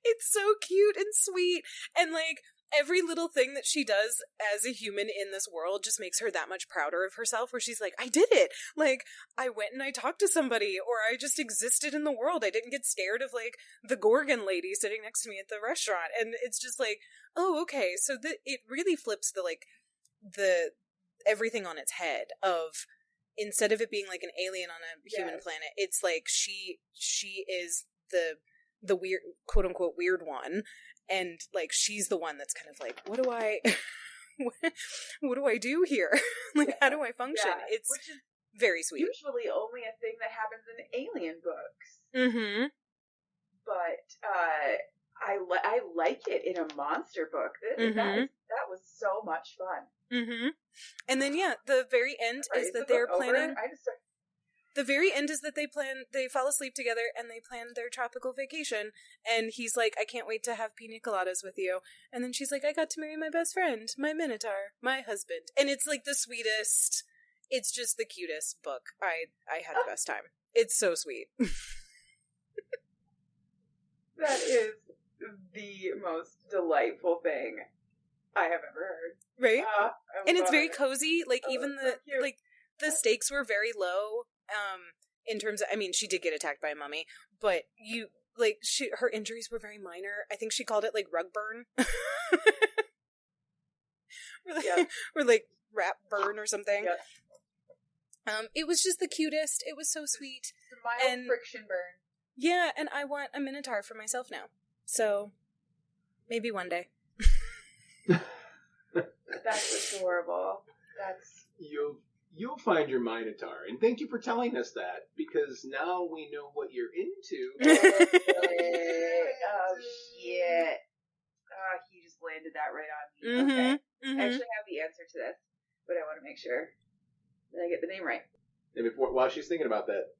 S2: It's so cute and sweet, and like every little thing that she does as a human in this world just makes her that much prouder of herself, where she's like, I did it. Like, I went and I talked to somebody, or I just existed in the world. I didn't get scared of like the Gorgon lady sitting next to me at the restaurant. And it's just like, oh, okay. So it really flips the everything on its head of, instead of it being like an alien on a human planet, it's like she is the weird, quote unquote, weird one, and like she's the one that's kind of like, what do I do here? Like, how do I function? It's
S3: which is
S2: very sweet.
S3: Usually only a thing that happens in alien books.
S2: Mm-hmm.
S3: But I like it in a monster book. That was so much fun.
S2: Mm-hmm. And then the very end is that they're planning. The very end is that they fall asleep together and they plan their tropical vacation. And he's like, I can't wait to have pina coladas with you. And then she's like, I got to marry my best friend, my Minotaur, my husband. And it's like the sweetest, it's just the cutest book. I had the best time. It's so sweet.
S3: That is the most delightful thing I have ever heard.
S2: Right? And it's very
S3: it.
S2: cozy. Like, even
S3: so cute.
S2: the stakes were very low, in terms of, I mean, she did get attacked by a mummy, but her injuries were very minor. I think she called it, like, rug burn. Or, like, rap burn or something.
S3: Yep.
S2: It was just the cutest. It was so sweet.
S3: The mild friction burn.
S2: Yeah, and I want a Minotaur for myself now. So, maybe one day.
S3: That's adorable.
S5: You'll find your Minotaur, and thank you for telling us that, because now we know what you're into.
S3: Oh shit! He just landed that right on me. Okay, I actually have the answer to this, but I want to make sure that I get the name right.
S5: And while she's thinking about that,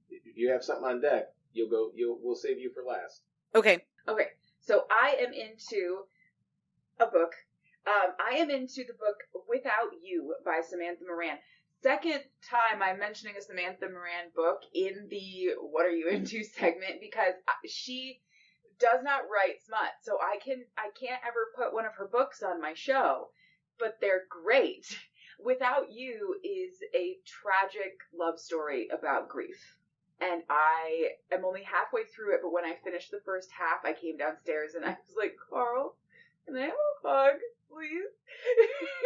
S5: if you have something on deck, we'll save you for last.
S2: Okay.
S3: So I am into a book. I am into the book Without You by Samantha Moran. Second time I'm mentioning a Samantha Moran book in the What Are You Into segment, because she does not write smut. So I can't ever put one of her books on my show, but they're great. Without You is a tragic love story about grief. And I am only halfway through it, but when I finished the first half, I came downstairs and I was like, Carl, can I have a hug, please?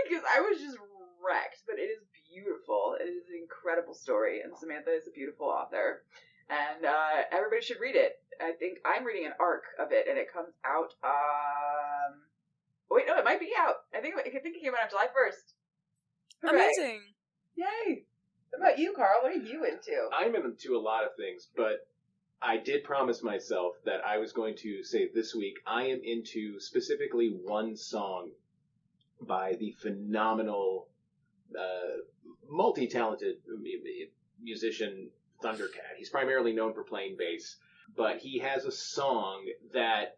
S3: Because I was just wrecked, but it is beautiful. It is an incredible story, and Samantha is a beautiful author. And everybody should read it. I think I'm reading an arc of it, and it comes out, wait, no, it might be out. I think it came out on July 1st. Hooray.
S2: Amazing.
S3: Yay. What about you, Carl? What are you into?
S5: I'm into a lot of things, but I did promise myself that I was going to say this week I am into specifically one song by the phenomenal, multi-talented musician Thundercat. He's primarily known for playing bass, but he has a song that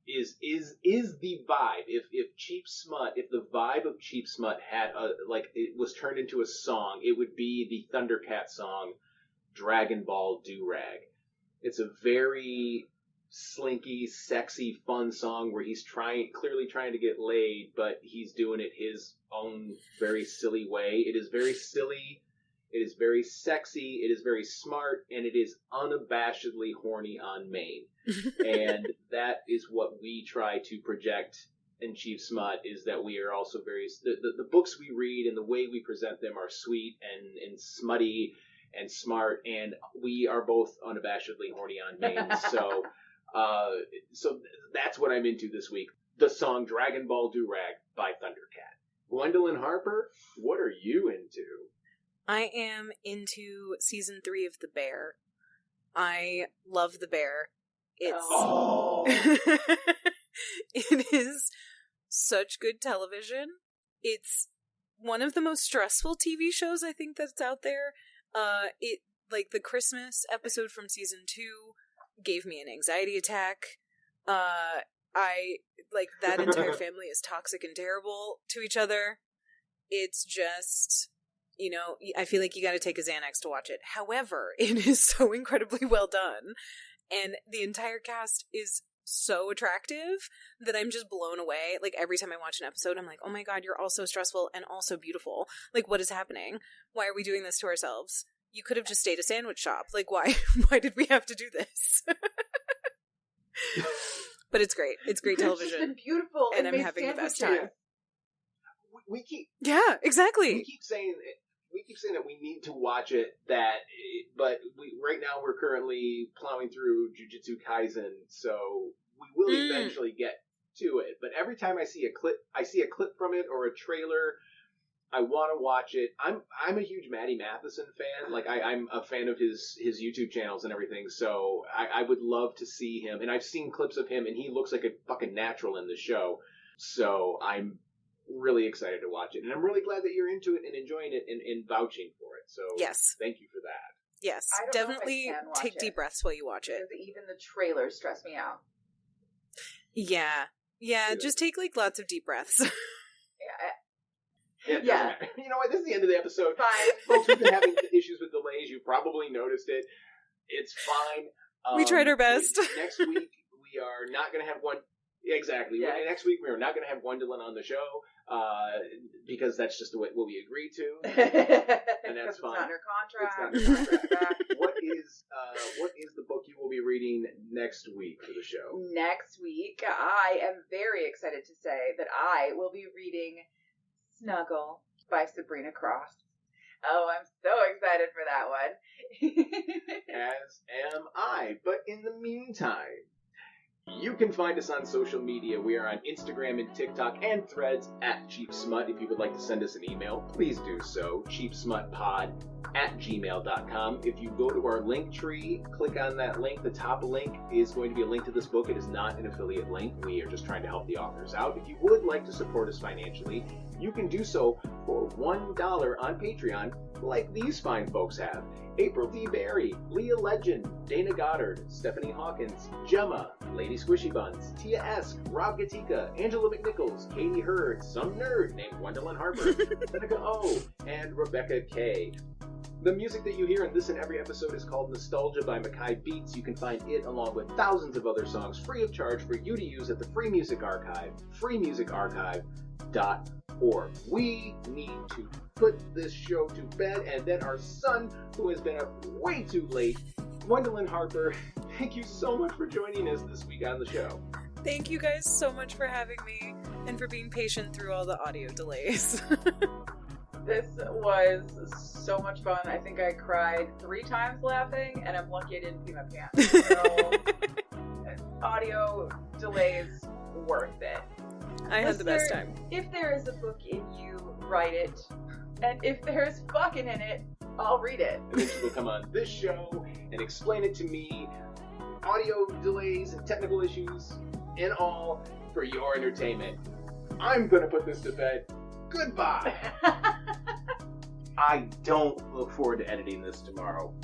S5: is the vibe. If Cheap Smut, if the vibe of Cheap Smut had it was turned into a song, it would be the Thundercat song Dragon Ball Do-Rag. It's a very slinky, sexy, fun song where he's clearly trying to get laid, but he's doing it his own very silly way. It is very silly. It is very sexy. It is very smart, and it is unabashedly horny on main. And that is what we try to project in Chief Smut, is that we are also very... The books we read and the way we present them are sweet and smutty and smart, and we are both unabashedly horny on main. So that's what I'm into this week. The song Dragon Ball Do-Rag by Thundercat. Gwendolyn Harper, what are you into?
S2: I am into season 3 of The Bear. I love The Bear. It is such good television. It's one of the most stressful TV shows I think that's out there. The Christmas episode from season 2 gave me an anxiety attack. That entire family is toxic and terrible to each other. It's just, I feel like you gotta take a Xanax to watch it. However, it is so incredibly well done, and the entire cast is so attractive that I'm just blown away. Like, every time I watch an episode, I'm like, oh my god, you're all so stressful and also beautiful. Like, what is happening? Why are we doing this to ourselves? You could have just stayed a sandwich shop. Like, why did we have to do this? But it's great. It's great television.
S3: It's been beautiful,
S2: and I'm having the best time.
S5: We keep...
S2: Yeah, exactly.
S5: We keep saying that we need to watch it, but right now we're currently plowing through Jujutsu Kaisen, so we will eventually get to it. But every time I see a clip from it or a trailer, I want to watch it. I'm a huge Matty Matheson fan. Like, I'm a fan of his YouTube channels and everything, so I would love to see him. And I've seen clips of him, and he looks like a fucking natural in the show. So I'm really excited to watch it, and I'm really glad that you're into it and enjoying it and vouching for it. So
S2: yes,
S5: thank you for that.
S2: Yes, definitely take deep breaths while you watch it.
S3: Because even the trailers stress me out.
S2: Yeah, just take lots of deep breaths.
S5: Yeah. You know what? This is the end of the episode. Fine. Folks, we've been having issues with delays. You probably noticed it. It's fine.
S2: We tried our best.
S5: Next week, we are not going to have one. Exactly.
S3: Yes.
S5: Next week we are not going to have Gwendolyn on the show because that's just what we agreed to, and that's fine.
S3: It's not in her contract.
S5: It's not in her contract. What is the book you will be reading next week for the show?
S3: Next week, I am very excited to say that I will be reading Snuggle by Sabrina Cross. Oh, I'm so excited for that one.
S5: As am I. But in the meantime, you can find us on social media. We are on Instagram and TikTok and Threads at Cheap Smut. If you would like to send us an email, please do so. cheapsmutpod@gmail.com. If you go to our link tree, click on that link. The top link is going to be a link to this book. It is not an affiliate link. We are just trying to help the authors out. If you would like to support us financially, you can do so for $1 on Patreon, like these fine folks have. April D. Berry, Leah Legend, Dana Goddard, Stephanie Hawkins, Gemma, Lady Squishy Buns, Tia Esk, Rob Gatika, Angela McNichols, Katie Hurd, some nerd named Gwendolyn Harper, Seneca O, and Rebecca K. The music that you hear in this and every episode is called Nostalgia by Mackay Beats. You can find it along with thousands of other songs free of charge for you to use at the Free Music Archive, freemusicarchive.org. We need to put this show to bed, and then our son, who has been up way too late, Gwendolyn Harper, thank you so much for joining us this week on the show.
S2: Thank you guys so much for having me and for being patient through all the audio delays.
S3: This was so much fun. I think I cried 3 times laughing, and I'm lucky I didn't pee my pants. So, audio delays worth it.
S2: I had the best time.
S3: If there is a book in you, write it. And if there's fucking in it, I'll read it.
S5: And then she will come on this show and explain it to me. Audio delays and technical issues and all for your entertainment. I'm going to put this to bed. Goodbye. I don't look forward to editing this tomorrow.